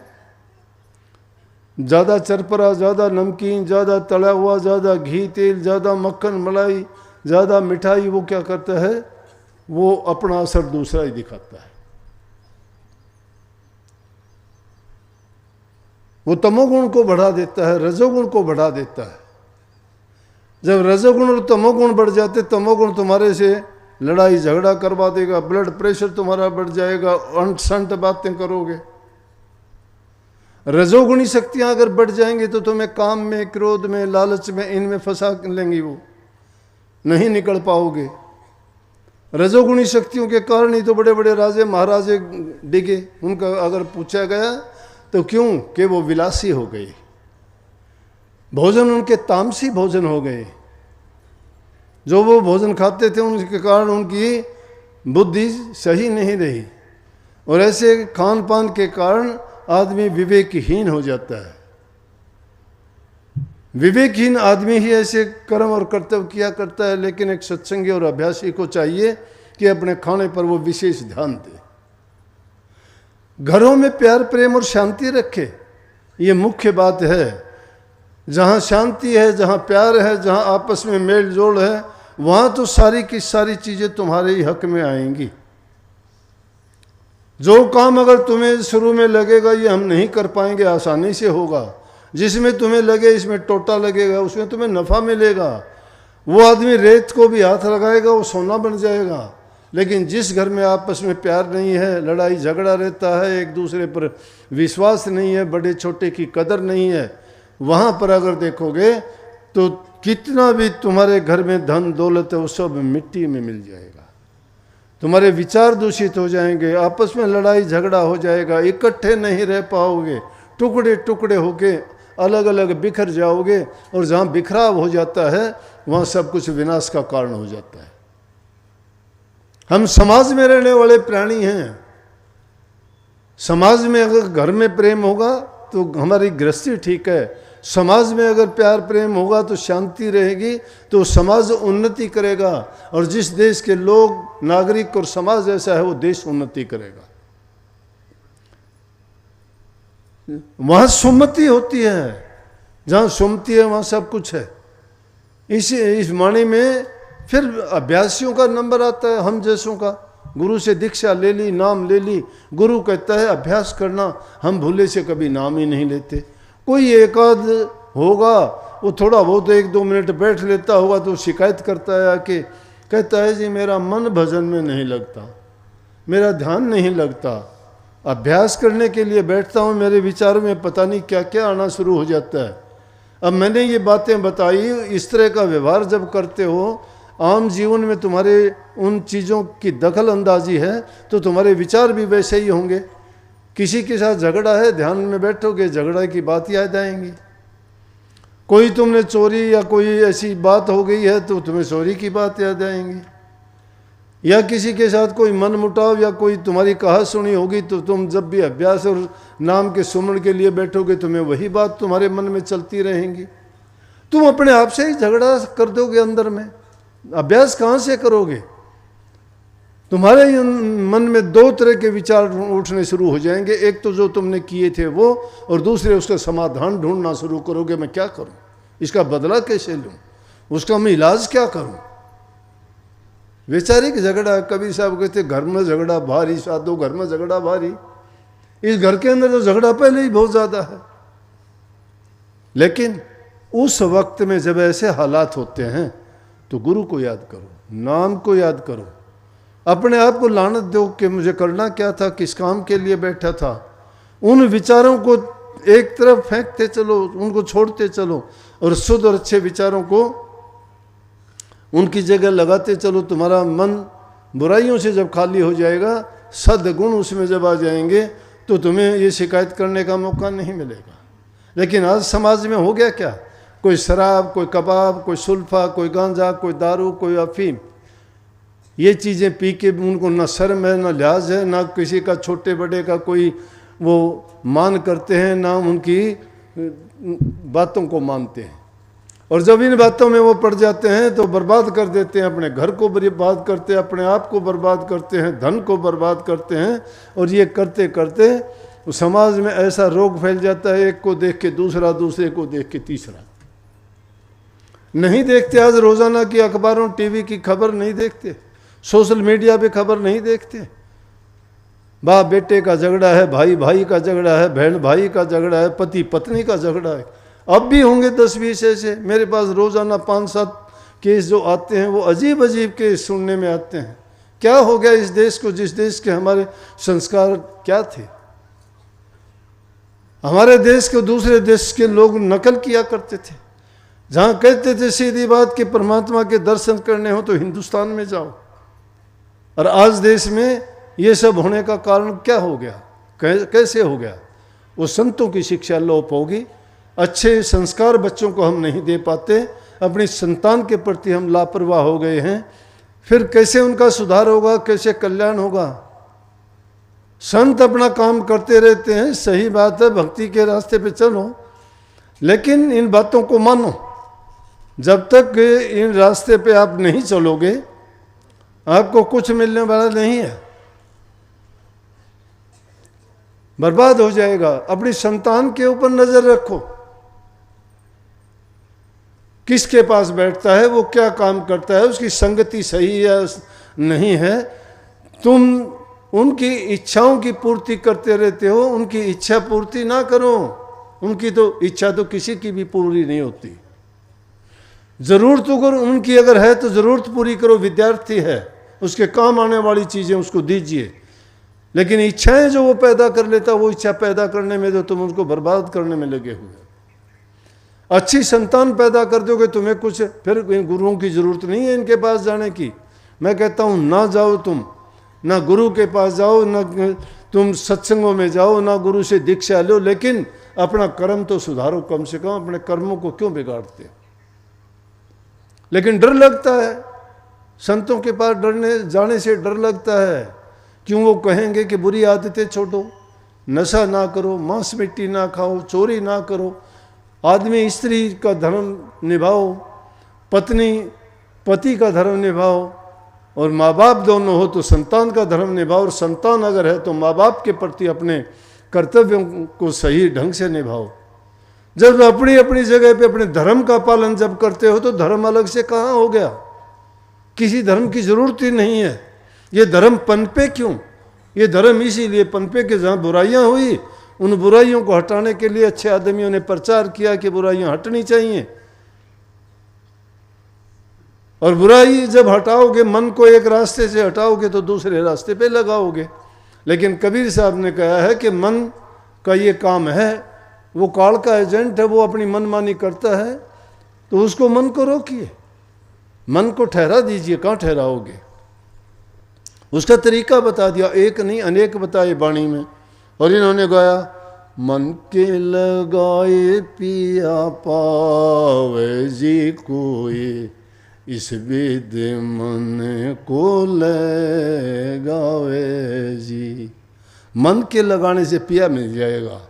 ज़्यादा चरपरा, ज़्यादा नमकीन, ज़्यादा तला हुआ, ज़्यादा घी तेल, ज़्यादा मक्खन मलाई, ज़्यादा मिठाई, वो क्या करता है, वो अपना असर दूसरा ही दिखाता है। वो तमोगुण को बढ़ा देता है, रजोगुण को बढ़ा देता है। जब रजोगुण और तमोगुण बढ़ जाते, तमोगुण तुम्हारे से लड़ाई झगड़ा करवा देगा, ब्लड प्रेशर तुम्हारा बढ़ जाएगा, अंट संट बातें करोगे। रजोगुणी शक्तियां अगर बढ़ जाएंगी तो तुम्हें काम में, क्रोध में, लालच में, इनमें फंसा लेंगी, वो नहीं निकल पाओगे। रजोगुणी शक्तियों के कारण ही तो बड़े बड़े राजे महाराजे डिगे। उनका अगर पूछा गया तो क्यों, कि वो विलासी हो गए, भोजन उनके तामसी भोजन हो गए। जो वो भोजन खाते थे उनके कारण उनकी बुद्धि सही नहीं रही, और ऐसे खान पान के कारण आदमी विवेकहीन हो जाता है। विवेकहीन आदमी ही ऐसे कर्म और कर्तव्य किया करता है। लेकिन एक सत्संगी और अभ्यासी को चाहिए कि अपने खाने पर वो विशेष ध्यान दे, घरों में प्यार प्रेम और शांति रखे। ये मुख्य बात है। जहाँ शांति है, जहाँ प्यार है, जहाँ आपस में मेल जोल है, वहाँ तो सारी की सारी चीज़ें तुम्हारे ही हक में आएंगी। जो काम अगर तुम्हें शुरू में लगेगा ये हम नहीं कर पाएंगे, आसानी से होगा, जिसमें तुम्हें लगे इसमें टोटा लगेगा, उसमें तुम्हें नफ़ा मिलेगा, वो आदमी रेत को भी हाथ लगाएगा वो सोना बन जाएगा। लेकिन जिस घर में आपस में प्यार नहीं है, लड़ाई झगड़ा रहता है, एक दूसरे पर विश्वास नहीं है, बड़े छोटे की कदर नहीं है, वहाँ पर अगर देखोगे तो कितना भी तुम्हारे घर में धन दौलत है वो सब मिट्टी में मिल जाएगा। तुम्हारे विचार दूषित हो जाएंगे, आपस में लड़ाई झगड़ा हो जाएगा, इकट्ठे नहीं रह पाओगे, टुकड़े टुकड़े होके अलग अलग बिखर जाओगे, और जहाँ बिखराव हो जाता है वहाँ सब कुछ विनाश का कारण हो जाता है। हम समाज में रहने वाले प्राणी हैं। समाज में अगर घर में प्रेम होगा तो हमारी गृहस्थी ठीक है, समाज में अगर प्यार प्रेम होगा तो शांति रहेगी, तो समाज उन्नति करेगा, और जिस देश के लोग नागरिक और समाज ऐसा है वो देश उन्नति करेगा। वहाँ सुमति होती है, जहाँ सुमति है वहाँ सब कुछ है। इस वाणी में फिर अभ्यासियों का नंबर आता है, हम जैसों का। गुरु से दीक्षा ले ली, नाम ले ली, गुरु कहता है अभ्यास करना, हम भूले से कभी नाम ही नहीं लेते। कोई एकाध होगा वो थोड़ा बहुत 1-2 मिनट बैठ लेता होगा तो शिकायत करता है आके, कहता है जी मेरा मन भजन में नहीं लगता, मेरा ध्यान नहीं लगता, अभ्यास करने के लिए बैठता हूँ, मेरे विचारों में पता नहीं क्या क्या आना शुरू हो जाता है। अब मैंने ये बातें बताई, इस तरह का व्यवहार जब करते हो, आम जीवन में तुम्हारे उन चीज़ों की दखल अंदाजी है तो तुम्हारे विचार भी वैसे ही होंगे। किसी के साथ झगड़ा है, ध्यान में बैठोगे, झगड़ा की बात याद आएंगी। कोई तुमने चोरी या कोई ऐसी बात हो गई है तो तुम्हें चोरी की बात याद आएंगी। या किसी के साथ कोई मन मुटाव या कोई तुम्हारी कहा सुनी होगी तो तुम जब भी अभ्यास और नाम के सुमरण के लिए बैठोगे तुम्हें वही बात तुम्हारे मन में चलती रहेंगी। तुम अपने आप से ही झगड़ा कर दोगे अंदर में, अभ्यास कहाँ से करोगे? तुम्हारे मन में 2 तरह के विचार उठने शुरू हो जाएंगे, एक तो जो तुमने किए थे वो, और दूसरे उसका समाधान ढूंढना शुरू करोगे। मैं क्या करूं, इसका बदला कैसे लूं, उसका मैं इलाज क्या करूं? वैचारिक झगड़ा। कभी साहब कहते घर में झगड़ा भारी, साधो घर में झगड़ा भारी। इस घर के अंदर तो झगड़ा पहले ही बहुत ज्यादा है। लेकिन उस वक्त में जब ऐसे हालात होते हैं तो गुरु को याद करो, नाम को याद करो, अपने आप को लानत दो कि मुझे करना क्या था, किस काम के लिए बैठा था। उन विचारों को एक तरफ फेंकते चलो, उनको छोड़ते चलो, और शुद्ध और अच्छे विचारों को उनकी जगह लगाते चलो। तुम्हारा मन बुराइयों से जब खाली हो जाएगा, सद्गुण उसमें जब आ जाएंगे तो तुम्हें ये शिकायत करने का मौका नहीं मिलेगा। लेकिन आज समाज में हो गया क्या, कोई शराब, कोई कबाब, कोई सुल्फा, कोई गांजा, कोई दारू, कोई अफीम, ये चीज़ें पी के उनको ना शर्म है, ना लिहाज है, ना किसी का छोटे बड़े का कोई वो मान करते हैं, ना उनकी बातों को मानते हैं। और जब इन बातों में वो पड़ जाते हैं तो बर्बाद कर देते हैं, अपने घर को बर्बाद करते हैं, अपने आप को बर्बाद करते हैं, धन को बर्बाद करते हैं। और ये करते करते समाज में ऐसा रोग फैल जाता है, एक को देख के दूसरा, दूसरे को देख के तीसरा। नहीं देखते आज रोजाना की अखबारों टीवी की खबर नहीं देखते, सोशल मीडिया पे खबर नहीं देखते। बाप बेटे का झगड़ा है, भाई भाई का झगड़ा है, बहन भाई का झगड़ा है, पति पत्नी का झगड़ा है। अब भी होंगे 10-20 ऐसे। मेरे पास रोजाना 5-7 केस जो आते हैं वो अजीब अजीब केस सुनने में आते हैं। क्या हो गया इस देश को, जिस देश के हमारे संस्कार क्या थे? हमारे देश को दूसरे देश के लोग नकल किया करते थे। जहाँ कहते थे सीधी बात कि परमात्मा के दर्शन करने हो तो हिंदुस्तान में जाओ, और आज देश में ये सब होने का कारण क्या हो गया, कैसे हो गया? वो संतों की शिक्षा लोप होगी, अच्छे संस्कार बच्चों को हम नहीं दे पाते, अपनी संतान के प्रति हम लापरवाह हो गए हैं। फिर कैसे उनका सुधार होगा, कैसे कल्याण होगा? संत अपना काम करते रहते हैं, सही बात है, भक्ति के रास्ते पे चलो, लेकिन इन बातों को मानो। जब तक इन रास्ते पे आप नहीं चलोगे आपको कुछ मिलने वाला नहीं है, बर्बाद हो जाएगा। अपनी संतान के ऊपर नजर रखो, किसके पास बैठता है, वो क्या काम करता है, उसकी संगति सही है नहीं है। तुम उनकी इच्छाओं की पूर्ति करते रहते हो, उनकी इच्छा पूर्ति ना करो। उनकी तो इच्छा तो किसी की भी पूरी नहीं होती। जरूरत अगर उनकी अगर है तो जरूरत पूरी करो। विद्यार्थी है, उसके काम आने वाली चीज़ें उसको दीजिए। लेकिन इच्छाएं जो वो पैदा कर लेता, वो इच्छा पैदा करने में तो तुम उसको बर्बाद करने में लगे हुए। अच्छी संतान पैदा कर दोगे तुम्हें कुछ, फिर गुरुओं की ज़रूरत नहीं है इनके पास जाने की। मैं कहता हूँ ना जाओ तुम, ना गुरु के पास जाओ, ना तुम सत्संगों में जाओ, ना गुरु से दीक्षा लो, लेकिन अपना कर्म तो सुधारो कम से कम। अपने कर्मों को क्यों बिगाड़ते हो? लेकिन डर लगता है, संतों के पास डरने जाने से डर लगता है। क्यों? वो कहेंगे कि बुरी आदतें छोड़ो, नशा ना करो, मांस मिट्टी ना खाओ, चोरी ना करो, आदमी स्त्री का धर्म निभाओ, पत्नी पति का धर्म निभाओ, और माँ बाप दोनों हो तो संतान का धर्म निभाओ, और संतान अगर है तो माँ बाप के प्रति अपने कर्तव्यों को सही ढंग से निभाओ। जब अपनी अपनी जगह पे अपने धर्म का पालन जब करते हो तो धर्म अलग से कहाँ हो गया? किसी धर्म की जरूरत ही नहीं है। ये धर्म पनपे क्यों? ये धर्म इसीलिए पनपे कि जहाँ बुराइयाँ हुई उन बुराइयों को हटाने के लिए अच्छे आदमियों ने प्रचार किया कि बुराइयाँ हटनी चाहिए। और बुराई जब हटाओगे, मन को एक रास्ते से हटाओगे तो दूसरे रास्ते पे लगाओगे। लेकिन कबीर साहब ने कहा है कि मन का ये काम है, वो काल का एजेंट है, वो अपनी मनमानी करता है, तो उसको मन को रोकिए, मन को ठहरा दीजिए। कहाँ ठहराओगे? उसका तरीका बता दिया, एक नहीं अनेक बताए वाणी में। और इन्होंने गाया, मन के लगाए पिया पावे जी कोई, इस विद मन को लगावे जी। मन के लगाने से पिया मिल जाएगा,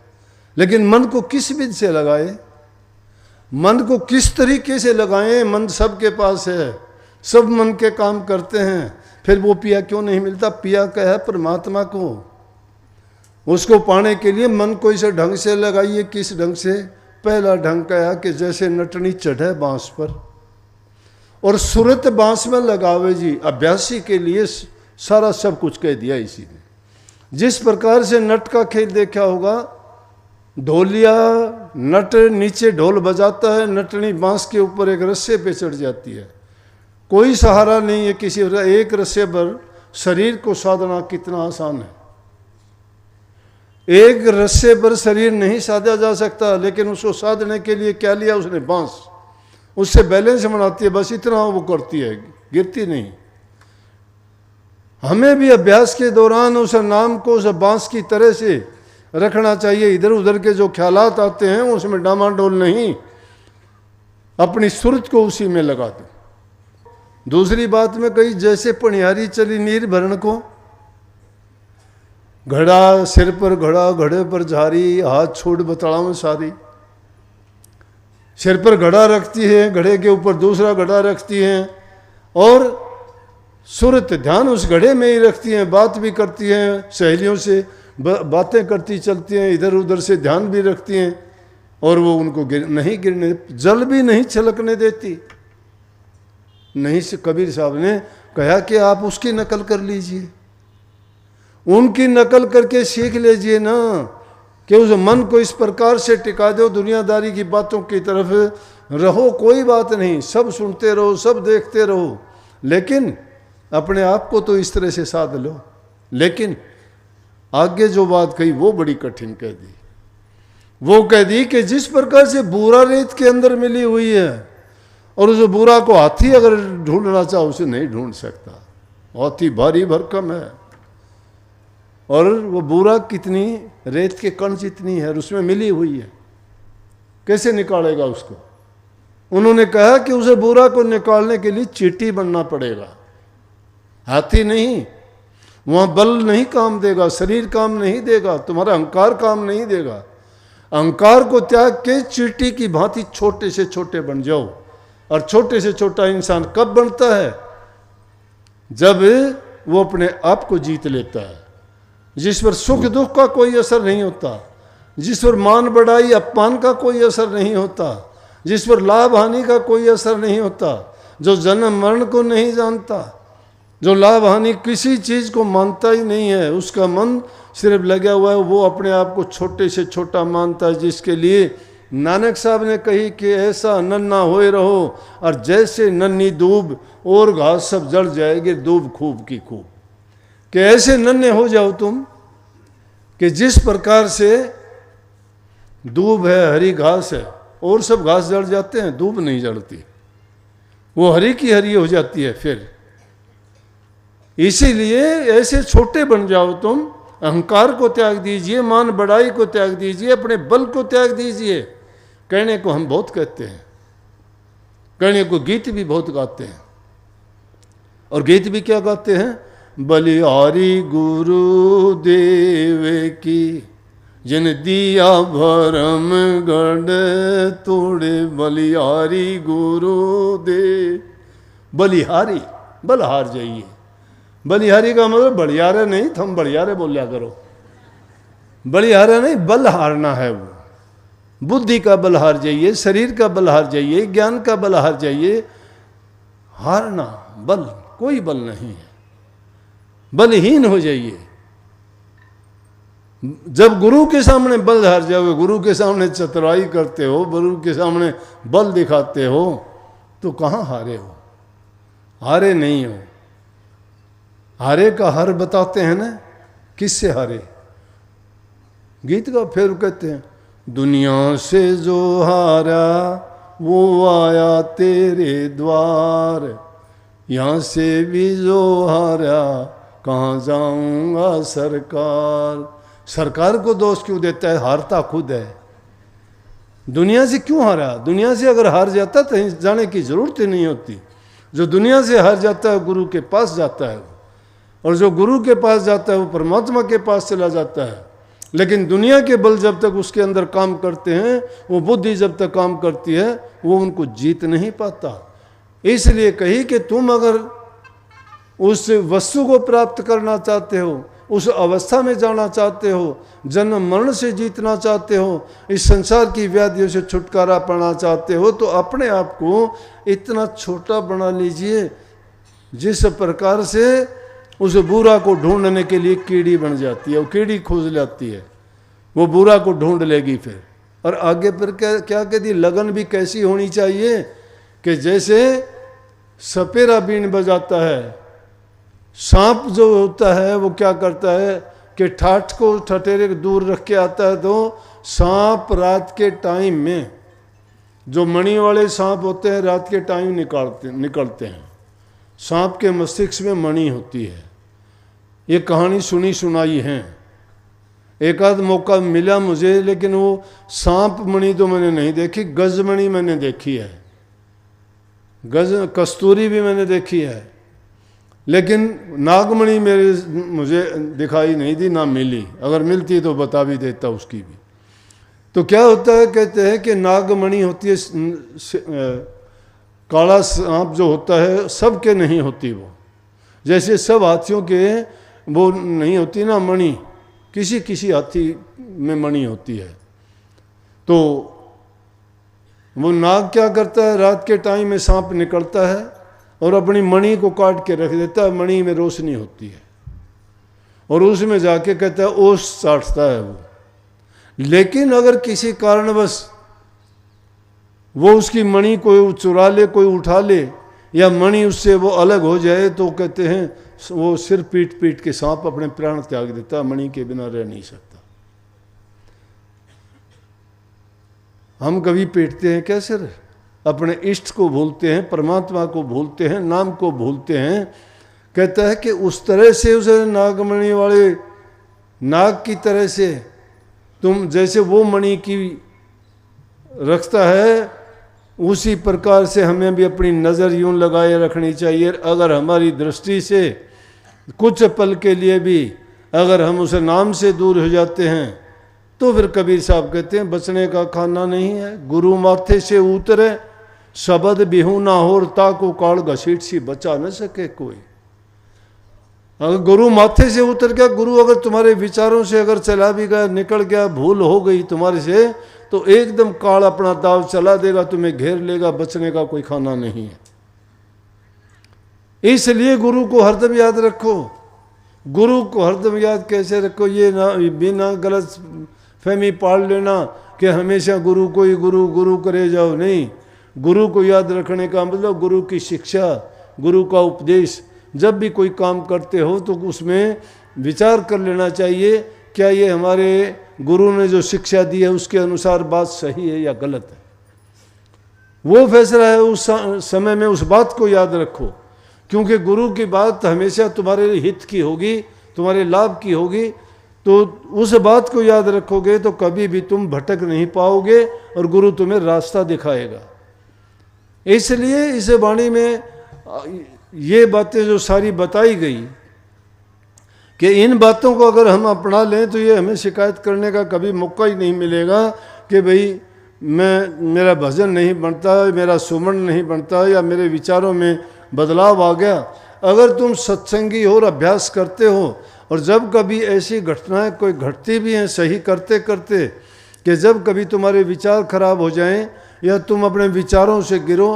लेकिन मन को किस विद से लगाए, मन को किस तरीके से लगाएं? मन सबके पास है, सब मन के काम करते हैं, फिर वो पिया क्यों नहीं मिलता? पिया क्या है? परमात्मा को। उसको पाने के लिए मन को इसे ढंग से लगाइए। किस ढंग से? पहला ढंग क्या है कि जैसे नटनी चढ़े बांस पर और सुरत बांस में लगावे जी। अभ्यासी के लिए सारा सब कुछ कह दिया इसी ने। जिस प्रकार से नट का खेल देखा होगा, ढोलिया नट नीचे ढोल बजाता है, नटनी बांस के ऊपर एक रस्से पे चढ़ जाती है, कोई सहारा नहीं है किसी। एक रस्से पर शरीर को साधना कितना आसान है। एक रस्से पर शरीर नहीं साधा जा सकता, लेकिन उसको साधने के लिए क्या लिया उसने? बांस। उससे बैलेंस बनाती है, बस इतना वो करती है, गिरती नहीं। हमें भी अभ्यास के दौरान उस नाम को उस बांस की तरह से रखना चाहिए। इधर उधर के जो ख्यालात आते हैं उसमें डामाडोल नहीं, अपनी सुरत को उसी में लगा दो। दूसरी बात में कही, जैसे पनिहारी चली नीर भरण को, घड़ा सिर पर घड़ा, घड़े पर झारी, हाथ छोड़ बतड़ाऊं सारी। सिर पर घड़ा रखती है, घड़े के ऊपर दूसरा घड़ा रखती है, और सुरत ध्यान उस घड़े में ही रखती हैं। बात भी करती हैं, सहेलियों से बातें करती चलती हैं, इधर उधर से ध्यान भी रखती हैं, और वो उनको नहीं गिरने, जल भी नहीं छलकने देती। नहीं से कबीर साहब ने कहा कि आप उसकी नकल कर लीजिए, उनकी नकल करके सीख लीजिए ना, कि उस मन को इस प्रकार से टिका दो। दुनियादारी की बातों की तरफ रहो, कोई बात नहीं, सब सुनते रहो, सब देखते रहो, लेकिन अपने आप को तो इस तरह से साध लो। लेकिन आगे जो बात कही वो बड़ी कठिन कह दी। वो कह दी कि जिस प्रकार से बूरा रेत के अंदर मिली हुई है, और उस बूरा को हाथी अगर ढूंढना चाहो उसे नहीं ढूंढ सकता, हाथी भारी भरकम है, और वो बूरा कितनी रेत के कण जितनी है, उसमें मिली हुई है, कैसे निकालेगा उसको? उन्होंने कहा कि उसे बूरा को निकालने के लिए चींटी बनना पड़ेगा, हाथी नहीं। वहाँ बल नहीं काम देगा, शरीर काम नहीं देगा, तुम्हारा अहंकार काम नहीं देगा। अहंकार को त्याग के चींटी की भांति छोटे से छोटे बन जाओ। और छोटे से छोटा इंसान कब बनता है? जब वो अपने आप को जीत लेता है, जिस पर सुख दुख का कोई असर नहीं होता, जिस पर मान बढ़ाई अपमान का कोई असर नहीं होता, जिस पर लाभ हानि का कोई असर नहीं होता, जो जन्म मरण को नहीं जानता, जो लाभ हानि किसी चीज़ को मानता ही नहीं है, उसका मन सिर्फ लगा हुआ है, वो अपने आप को छोटे से छोटा मानता है, जिसके लिए नानक साहब ने कही कि ऐसा नन्ना होए रहो और जैसे नन्ही दूब और घास सब जड़ जाएगी दूब खूब की खूब, कि ऐसे नन्हे हो जाओ तुम कि जिस प्रकार से दूब है, हरी घास है, और सब घास जड़ जाते हैं, दूब नहीं जड़ती, वो हरी की हरी हो जाती है। फिर इसीलिए ऐसे छोटे बन जाओ तुम, अहंकार को त्याग दीजिए, मान बड़ाई को त्याग दीजिए, अपने बल को त्याग दीजिए। कहने को हम बहुत कहते हैं, कहने को गीत भी बहुत गाते हैं, और गीत भी क्या गाते हैं? बलिहारी गुरु देव की जिन दिया भरम गढ़ तोड़े, बलिहारी गुरु दे। बलिहारी, बलहार जाइए। बलिहारी का मतलब बलियारे नहीं, तुम बलियारे बोलिया करो, बलिहारा नहीं, बल हारना है। वो बुद्धि का बल हार जाइए, शरीर का बल हार जाइए, ज्ञान का बल हार जाइए। हारना बल, कोई बल नहीं है, बलहीन हो जाइए। जब गुरु के सामने बल हार जाओगे, गुरु के सामने चतुराई करते हो, गुरु के सामने बल दिखाते हो, तो कहाँ हारे हो? हारे नहीं हो। हारे का हर बताते हैं ना, किससे हारे? गीत का फिर कहते हैं, दुनिया से जो हारा वो आया तेरे द्वार, यहाँ से भी जो हारा कहाँ जाऊंगा सरकार। सरकार को दोष क्यों देता है? हारता खुद है। दुनिया से क्यों हारा? दुनिया से अगर हार जाता तो जाने की जरूरत ही नहीं होती। जो दुनिया से हार जाता है गुरु के पास जाता है, और जो गुरु के पास जाता है वो परमात्मा के पास चला जाता है। लेकिन दुनिया के बल जब तक उसके अंदर काम करते हैं, वो बुद्धि जब तक काम करती है, वो उनको जीत नहीं पाता। इसलिए कही कि तुम अगर उस वस्तु को प्राप्त करना चाहते हो, उस अवस्था में जाना चाहते हो, जन्म मरण से जीतना चाहते हो, इस संसार की व्याधियों से छुटकारा पाना चाहते हो, तो अपने आप को इतना छोटा बना लीजिए जिस प्रकार से उस बूरा को ढूंढने के लिए कीड़ी बन जाती है। वो कीड़ी खोज लाती है, वो बूरा को ढूंढ लेगी फिर। और आगे फिर क्या कहती, लगन भी कैसी होनी चाहिए कि जैसे सपेरा बीन बजाता है, सांप जो होता है वो क्या करता है कि ठाठ को ठटेरे दूर रख के आता है। तो सांप रात के टाइम में, जो मणि वाले सांप होते हैं, रात के टाइम निकलते हैं। सांप के मस्तिष्क में मणि होती है। ये कहानी सुनी सुनाई है, एक आध मौका मिला मुझे, लेकिन वो सांप मणि तो मैंने नहीं देखी, गजमणि मैंने देखी है, कस्तूरी भी मैंने देखी है, लेकिन नागमणि मुझे दिखाई नहीं दी, ना मिली। अगर मिलती तो बता भी देता उसकी भी। तो क्या होता है, कहते हैं कि नागमणि होती है, काला सांप जो होता है सबके नहीं होती वो, जैसे सब हाथियों के वो नहीं होती ना मणि, किसी किसी हाथी में मणि होती है। तो वो नाग क्या करता है, रात के टाइम में सांप निकलता है और अपनी मणि को काट के रख देता है। मणि में रोशनी होती है और उसमें जाके कहता है ओस चाटता है वो। लेकिन अगर किसी कारणवश वो उसकी मणि कोई चुरा ले, कोई उठा ले, या मणि उससे वो अलग हो जाए, तो कहते हैं वो सिर पीट पीट के सांप अपने प्राण त्याग देता है, मणि के बिना रह नहीं सकता। हम कभी पीटते हैं क्या सिर? अपने इष्ट को भूलते हैं, परमात्मा को भूलते हैं, नाम को भूलते हैं। कहता है कि उस तरह से उसे नागमणि वाले नाग की तरह से तुम जैसे वो मणि की रखता है, उसी प्रकार से हमें भी अपनी नज़र यूं लगाए रखनी चाहिए। अगर हमारी दृष्टि से कुछ पल के लिए भी अगर हम उस नाम से दूर हो जाते हैं, तो फिर कबीर साहब कहते हैं बचने का खाना नहीं है। गुरु माथे से उतरे शब्द बिहू ना होर, ताको काल घसीट सी बचा न सके कोई। अगर गुरु माथे से उतर गया, गुरु अगर तुम्हारे विचारों से अगर चला भी गया, निकल गया, भूल हो गई तुम्हारे से, तो एकदम काल अपना दाव चला देगा, तुम्हें घेर लेगा, बचने का कोई खाना नहीं है। इसलिए गुरु को हरदम याद रखो। गुरु को हरदम याद कैसे रखो? ये ना बिना गलत फहमी पाल लेना कि हमेशा गुरु को ही गुरु गुरु करे जाओ, नहीं। गुरु को याद रखने का मतलब गुरु की शिक्षा, गुरु का उपदेश। जब भी कोई काम करते हो तो उसमें विचार कर लेना चाहिए, क्या ये हमारे गुरु ने जो शिक्षा दी है उसके अनुसार बात सही है या गलत है। वो फैसला है उस समय में, उस बात को याद रखो, क्योंकि गुरु की बात हमेशा तुम्हारे हित की होगी, तुम्हारे लाभ की होगी। तो उस बात को याद रखोगे तो कभी भी तुम भटक नहीं पाओगे और गुरु तुम्हें रास्ता दिखाएगा। इसलिए इस वाणी में ये बातें जो सारी बताई गई कि इन बातों को अगर हम अपना लें तो ये हमें शिकायत करने का कभी मौका ही नहीं मिलेगा कि भाई मेरा भजन नहीं बनता, मेरा सुमन नहीं बनता, या मेरे विचारों में बदलाव आ गया। अगर तुम सत्संगी हो और अभ्यास करते हो, और जब कभी ऐसी घटनाएं कोई घटती भी हैं सही करते करते, कि जब कभी तुम्हारे विचार खराब हो जाएं या तुम अपने विचारों से गिरो,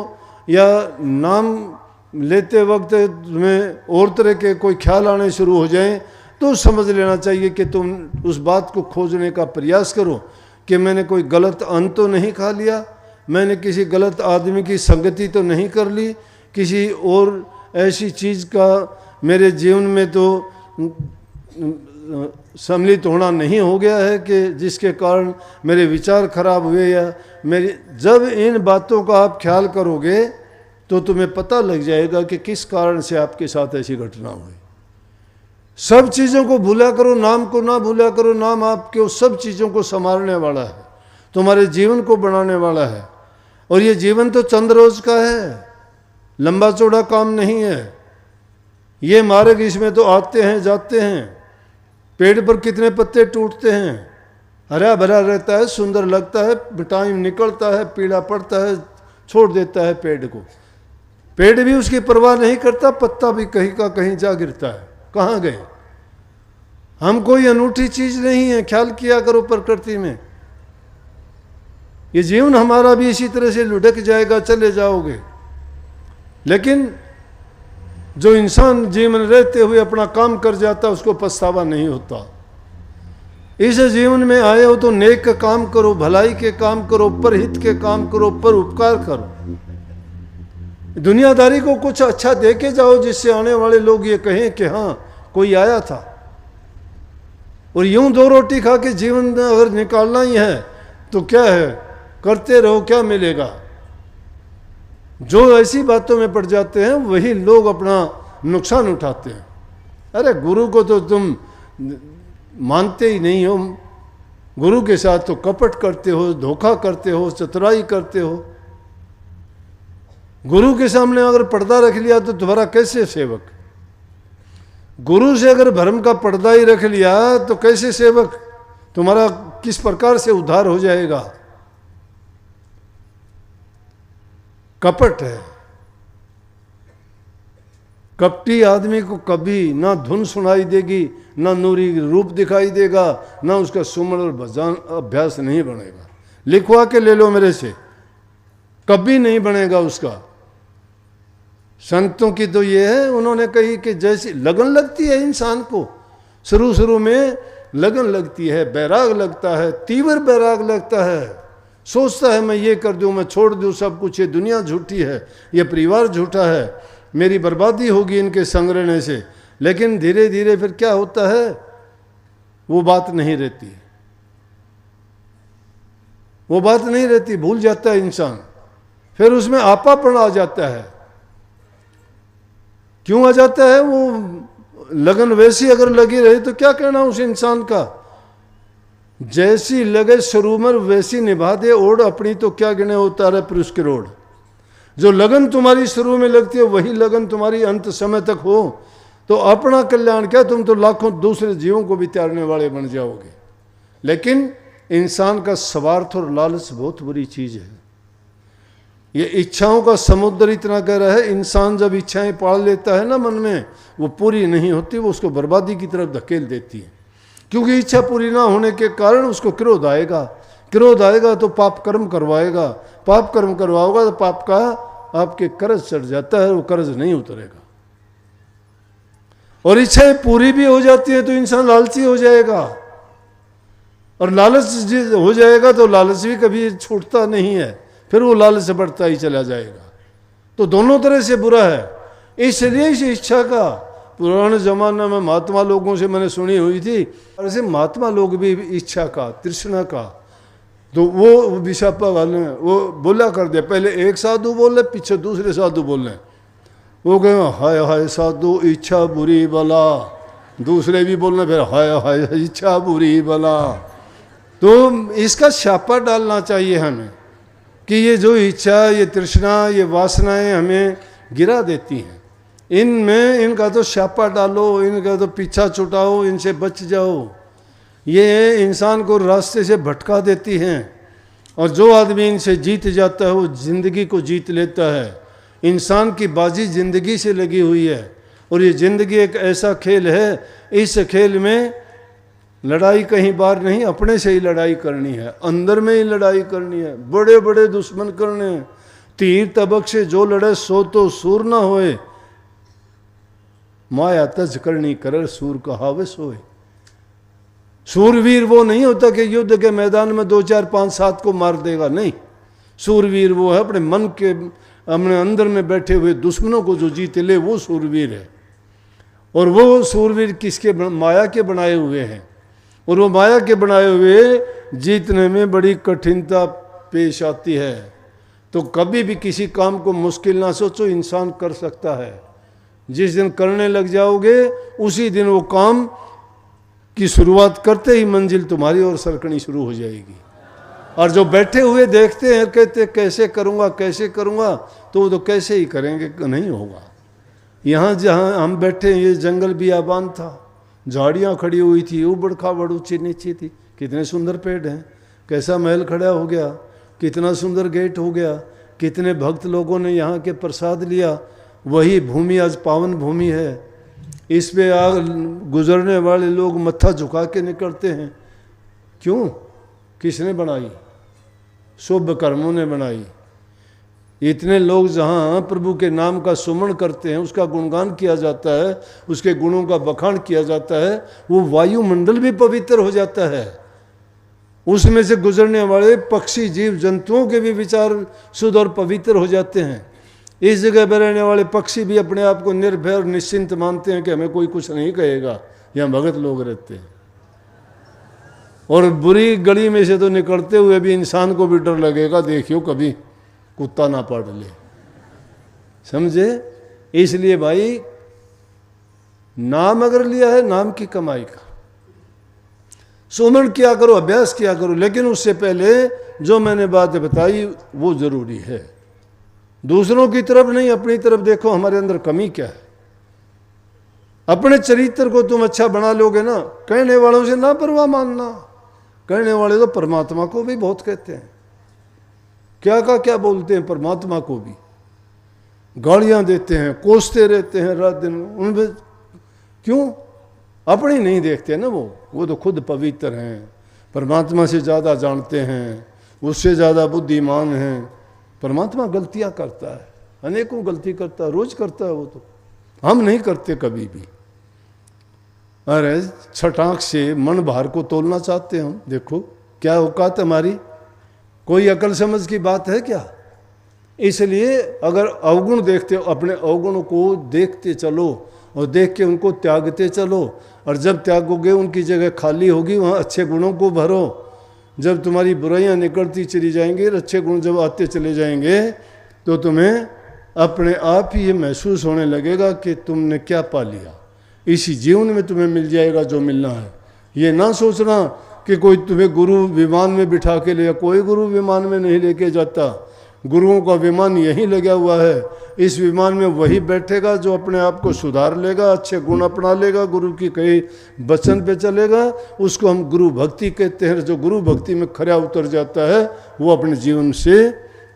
या नाम लेते वक्त तुम्हें और तरह के कोई ख्याल आने शुरू हो जाएं, तो समझ लेना चाहिए कि तुम उस बात को खोजने का प्रयास करो कि मैंने कोई गलत अन्न तो नहीं खा लिया, मैंने किसी गलत आदमी की संगति तो नहीं कर ली, किसी और ऐसी चीज़ का मेरे जीवन में तो सम्मिलित होना नहीं हो गया है कि जिसके कारण मेरे विचार खराब हुए, या मेरी। जब इन बातों का आप ख्याल करोगे तो तुम्हें पता लग जाएगा कि किस कारण से आपके साथ ऐसी घटना हुई। सब चीज़ों को भूला करो, नाम को ना भूला करो। नाम आपके उस सब चीज़ों को संवारने वाला है, तुम्हारे जीवन को बनाने वाला है। और ये जीवन तो चंद रोज का है, लंबा चौड़ा काम नहीं है। ये मार्ग, इसमें तो आते हैं जाते हैं। पेड़ पर कितने पत्ते टूटते हैं, हरा भरा रहता है, सुंदर लगता है, टाइम निकलता है, पीला पड़ता है, छोड़ देता है पेड़ को। पेड़ भी उसकी परवाह नहीं करता, पत्ता भी कहीं का कहीं जा गिरता है, कहाँ गए। हम कोई अनूठी चीज नहीं है, ख्याल किया करो प्रकृति में। ये जीवन हमारा भी इसी तरह से लुढ़क जाएगा, चले जाओगे। लेकिन जो इंसान जीवन रहते हुए अपना काम कर जाता है उसको पछतावा नहीं होता। इस जीवन में आए हो तो नेक काम करो, भलाई के काम करो, परहित के काम करो, पर उपकार करो। दुनियादारी को कुछ अच्छा दे के जाओ जिससे आने वाले लोग ये कहें कि हाँ कोई आया था। और यूं दो रोटी खा के जीवन अगर निकालना ही है तो क्या है, करते रहो, क्या मिलेगा। जो ऐसी बातों में पड़ जाते हैं वही लोग अपना नुकसान उठाते हैं। अरे गुरु को तो तुम मानते ही नहीं हो, गुरु के साथ तो कपट करते हो, धोखा करते हो, चतुराई करते हो। गुरु के सामने अगर पर्दा रख लिया तो तुम्हारा कैसे सेवक। गुरु से अगर भ्रम का पर्दा ही रख लिया तो कैसे सेवक, तुम्हारा किस प्रकार से उद्धार हो जाएगा। कपट है। कपटी आदमी को कभी ना धुन सुनाई देगी, ना नूरी रूप दिखाई देगा, ना उसका सुमन और भजन अभ्यास नहीं बनेगा। लिखवा के ले लो मेरे से, कभी नहीं बनेगा उसका। संतों की तो ये है, उन्होंने कही कि जैसी लगन लगती है इंसान को, शुरू में लगन लगती है, बैराग लगता है, तीव्र बैराग लगता है। सोचता है मैं ये कर दूं, मैं छोड़ दूं सब कुछ, ये दुनिया झूठी है, ये परिवार झूठा है, मेरी बर्बादी होगी इनके संग रहने से। लेकिन धीरे धीरे फिर क्या होता है, वो बात नहीं रहती, वो बात नहीं रहती, भूल जाता है इंसान। फिर उसमें आपापन आ जाता है। क्यों आ जाता है? वो लगन वैसी अगर लगी रही तो क्या कहना उस इंसान का। जैसी लगे शुरू में वैसी निभा दे ओढ़ अपनी, तो क्या गिने उतारे पुरुष के रोड। जो लगन तुम्हारी शुरू में लगती है वही लगन तुम्हारी अंत समय तक हो तो अपना कल्याण क्या, तुम तो लाखों दूसरे जीवों को भी त्यागने वाले बन जाओगे। लेकिन इंसान का स्वार्थ और लालच बहुत बुरी चीज है। ये इच्छाओं का समुद्र इतना गहरा है, इंसान जब इच्छाएं पाल लेता है ना मन में, वो पूरी नहीं होती, वो उसको बर्बादी की तरफ धकेल देती है। क्योंकि इच्छा पूरी ना होने के कारण उसको क्रोध आएगा, क्रोध आएगा तो पाप कर्म करवाएगा, पाप कर्म करवाओगा तो पाप का आपके कर्ज चढ़ जाता है, वो कर्ज नहीं उतरेगा। और इच्छाएं पूरी भी हो जाती है तो इंसान लालची हो जाएगा। और लालच हो जाएगा तो लालच भी कभी छूटता नहीं है, फिर वो लालच बढ़ता ही चला जाएगा। तो दोनों तरह से बुरा है। इसलिए इस इच्छा का पुराने ज़माने में महात्मा लोगों से मैंने सुनी हुई थी, और ऐसे महात्मा लोग भी इच्छा का, तृष्णा का, तो वो विशापा वाले वो बोला कर दे, पहले एक साधु बोले, पीछे दूसरे साधु बोले, वो कहें हाय हाय साधु इच्छा बुरी बला, दूसरे भी बोलना फिर हाय हाय इच्छा बुरी बला। तो इसका छापा डालना चाहिए हमें कि ये जो इच्छा, ये तृष्णा, ये वासनाएं हमें गिरा देती हैं, इनमें इनका तो छापा डालो, इनका तो पीछा छुटाओ, इनसे बच जाओ। ये इंसान को रास्ते से भटका देती हैं, और जो आदमी इनसे जीत जाता है वो ज़िंदगी को जीत लेता है। इंसान की बाजी ज़िंदगी से लगी हुई है, और ये ज़िंदगी एक ऐसा खेल है, इस खेल में लड़ाई कहीं बाहर नहीं, अपने से ही लड़ाई करनी है, अंदर में ही लड़ाई करनी है, बड़े बड़े दुश्मन करने हैं। तीर तबक से जो लड़े सो तो सूर ना होए, माया तज करनी कर सूर कहावे सोए। सूरवीर वो नहीं होता कि युद्ध के मैदान में 2 4 5 7 को मार देगा, नहीं। सूरवीर वो है अपने मन के, अपने अंदर में बैठे हुए दुश्मनों को जो जीत ले, वो सूरवीर है। और वो सूरवीर किसके? माया के बनाए हुए हैं, और वो माया के बनाए हुए जीतने में बड़ी कठिनता पेश आती है। तो कभी भी किसी काम को मुश्किल ना सोचो, इंसान कर सकता है। जिस दिन करने लग जाओगे उसी दिन वो काम की शुरुआत करते ही मंजिल तुम्हारी ओर सरकनी शुरू हो जाएगी। और जो बैठे हुए देखते हैं, कहते कैसे करूँगा कैसे करूँगा, तो वो तो कैसे ही करेंगे, नहीं होगा। यहाँ जहाँ हम बैठे हैं ये जंगल बियाबान था, झाड़ियाँ खड़ी हुई थी, ऊबड़ खाबड़ ऊँची नीची थी, कितने सुंदर पेड़ हैं, कैसा महल खड़ा हो गया, कितना सुंदर गेट हो गया, कितने भक्त लोगों ने यहाँ के प्रसाद लिया। वही भूमि आज पावन भूमि है, इस पे आग गुजरने वाले लोग मत्था झुका के निकलते हैं। क्यों? किसने बनाई? शुभ कर्मों ने बनाई। इतने लोग जहाँ प्रभु के नाम का सुमरण करते हैं, उसका गुणगान किया जाता है, उसके गुणों का बखान किया जाता है, वो वायुमंडल भी पवित्र हो जाता है। उसमें से गुजरने वाले पक्षी जीव जंतुओं के भी विचार शुद्ध और पवित्र हो जाते हैं। इस जगह पर रहने वाले पक्षी भी अपने आप को निर्भय और निश्चिंत मानते हैं कि हमें कोई कुछ नहीं कहेगा, यहाँ भगत लोग रहते हैं। और बुरी गली में से तो निकलते हुए भी इंसान को भी डर लगेगा, देखियो कभी कुत्ता ना पड़ ले, समझे? इसलिए भाई नाम अगर लिया है, नाम की कमाई का सुमरण किया करो, अभ्यास किया करो, लेकिन उससे पहले जो मैंने बातें बताई वो जरूरी है। दूसरों की तरफ नहीं, अपनी तरफ देखो हमारे अंदर कमी क्या है। अपने चरित्र को तुम अच्छा बना लोगे ना, कहने वालों से ना परवाह मानना। कहने वाले तो परमात्मा को भी बहुत कहते हैं, क्या का क्या बोलते हैं, परमात्मा को भी गालियां देते हैं, कोसते रहते हैं रात दिन। उनमें क्यों? अपनी नहीं देखते ना, वो तो खुद पवित्र हैं, परमात्मा से ज़्यादा जानते हैं, उससे ज़्यादा बुद्धिमान हैं। परमात्मा गलतियां करता है, अनेकों गलती करता है, रोज करता है, वो तो हम नहीं करते कभी भी। अरे छटाक से मन भार को तोलना चाहते हैं हम, देखो क्या औकात हमारी, कोई अकल समझ की बात है क्या? इसलिए अगर अवगुण देखते हो, अपने अवगुणों को देखते चलो और देख के उनको त्यागते चलो, और जब त्यागोगे उनकी जगह खाली होगी, वहाँ अच्छे गुणों को भरो। जब तुम्हारी बुराइयां निकलती चली जाएंगी, अच्छे गुण जब आते चले जाएंगे, तो तुम्हें अपने आप ही ये महसूस होने लगेगा कि तुमने क्या पा लिया। इसी जीवन में तुम्हें मिल जाएगा जो मिलना है। ये ना सोचना कि कोई तुम्हें गुरु विमान में बिठा के ले, कोई गुरु विमान में नहीं लेके जाता। गुरुओं का विमान यहीं लगा हुआ है। इस विमान में वही बैठेगा जो अपने आप को सुधार लेगा, अच्छे गुण अपना लेगा, गुरु की कही वचन पे चलेगा, उसको हम गुरु भक्ति कहते हैं। जो गुरु भक्ति में खरा उतर जाता है वो अपने जीवन से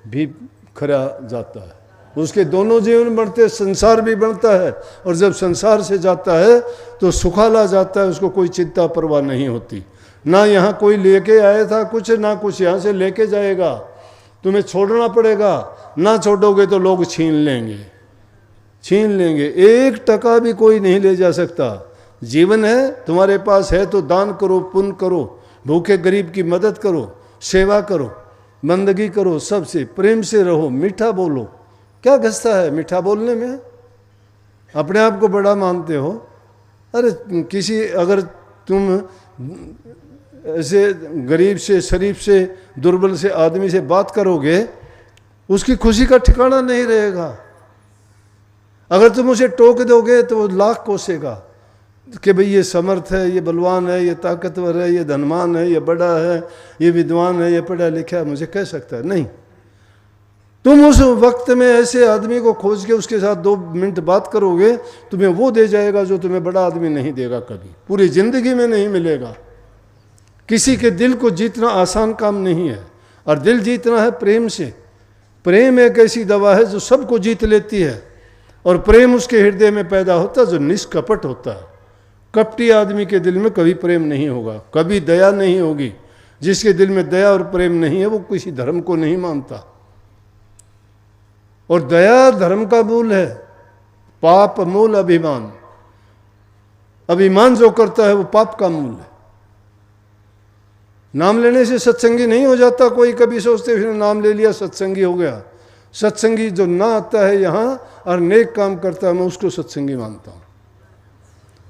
भी खरा जाता है, उसके दोनों जीवन बढ़ते, संसार भी बढ़ता है। और जब संसार से जाता है तो सुखाला जाता है, उसको कोई चिंता परवाह नहीं होती। ना यहाँ कोई लेके आया था कुछ, ना कुछ यहाँ से लेके जाएगा। तुम्हें छोड़ना पड़ेगा, ना छोड़ोगे तो लोग छीन लेंगे, छीन लेंगे। 1 टका भी कोई नहीं ले जा सकता। जीवन है, तुम्हारे पास है तो दान करो, पुण्य करो, भूखे गरीब की मदद करो, सेवा करो, बंदगी करो, सबसे प्रेम से रहो, मीठा बोलो। क्या घसता है मीठा बोलने में? अपने आप को बड़ा मानते हो। अरे किसी अगर तुम ऐसे गरीब से, शरीफ से, दुर्बल से आदमी से बात करोगे, उसकी खुशी का ठिकाना नहीं रहेगा। अगर तुम उसे टोक दोगे तो वो लाख कोसेगा कि भाई ये समर्थ है, ये बलवान है, ये ताकतवर है, ये धनवान है, ये बड़ा है, ये विद्वान है, ये पढ़ा लिखा है, मुझे कह सकता है। नहीं, तुम उस वक्त में ऐसे आदमी को खोज के उसके साथ 2 मिनट बात करोगे, तुम्हें वो दे जाएगा जो तुम्हें बड़ा आदमी नहीं देगा, कभी पूरी जिंदगी में नहीं मिलेगा। किसी के दिल को जीतना आसान काम नहीं है, और दिल जीतना है प्रेम से। प्रेम एक ऐसी दवा है जो सबको जीत लेती है, और प्रेम उसके हृदय में पैदा होता है जो निष्कपट होता है। कपटी आदमी के दिल में कभी प्रेम नहीं होगा, कभी दया नहीं होगी। जिसके दिल में दया और प्रेम नहीं है वो किसी धर्म को नहीं मानता। और दया धर्म का मूल है, पाप मूल अभिमान। अभिमान जो करता है वो पाप का मूल है। नाम लेने से सत्संगी नहीं हो जाता कोई। कभी सोचते फिर नाम ले लिया सत्संगी हो गया। सत्संगी जो ना आता है यहाँ और नेक काम करता है, मैं उसको सत्संगी मानता हूँ।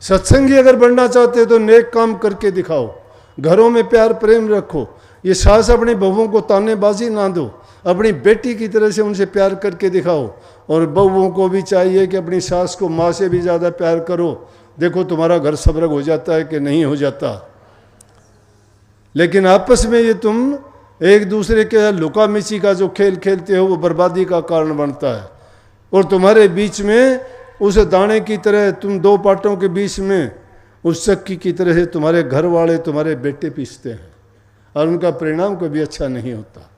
सत्संगी अगर बनना चाहते हो तो नेक काम करके दिखाओ, घरों में प्यार प्रेम रखो। ये सास अपनी बहुओं को तानेबाजी ना दो, अपनी बेटी की तरह से उनसे प्यार करके दिखाओ। और बहुओं को भी चाहिए कि अपनी सास को माँ से भी ज़्यादा प्यार करो। देखो तुम्हारा घर सबरग हो जाता है कि नहीं हो जाता। लेकिन आपस में ये तुम एक दूसरे के लुका मिची का जो खेल खेलते हो वो बर्बादी का कारण बनता है। और तुम्हारे बीच में उस दाने की तरह, तुम 2 पाटों के बीच में उस चक्की की तरह से तुम्हारे घर वाले तुम्हारे बेटे पीसते हैं, और उनका परिणाम कभी अच्छा नहीं होता।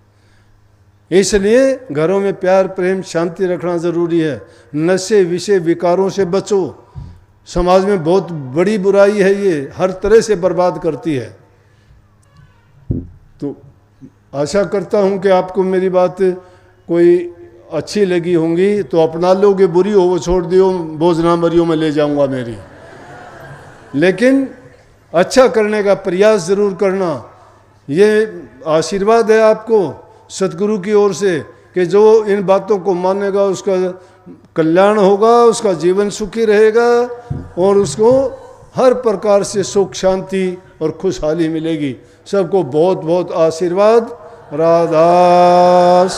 इसलिए घरों में प्यार प्रेम शांति रखना ज़रूरी है। नशे विषय विकारों से बचो। समाज में बहुत बड़ी बुराई है, ये हर तरह से बर्बाद करती है। तो आशा करता हूँ कि आपको मेरी बात कोई अच्छी लगी होंगी तो अपना लोगे, बुरी हो वो छोड़ दियो, बोझना मरियो में ले जाऊंगा मेरी। लेकिन अच्छा करने का प्रयास ज़रूर करना। ये आशीर्वाद है आपको सतगुरु की ओर से कि जो इन बातों को मानेगा उसका कल्याण होगा, उसका जीवन सुखी रहेगा, और उसको हर प्रकार से सुख शांति और खुशहाली मिलेगी। सबको बहुत बहुत आशीर्वाद। राधा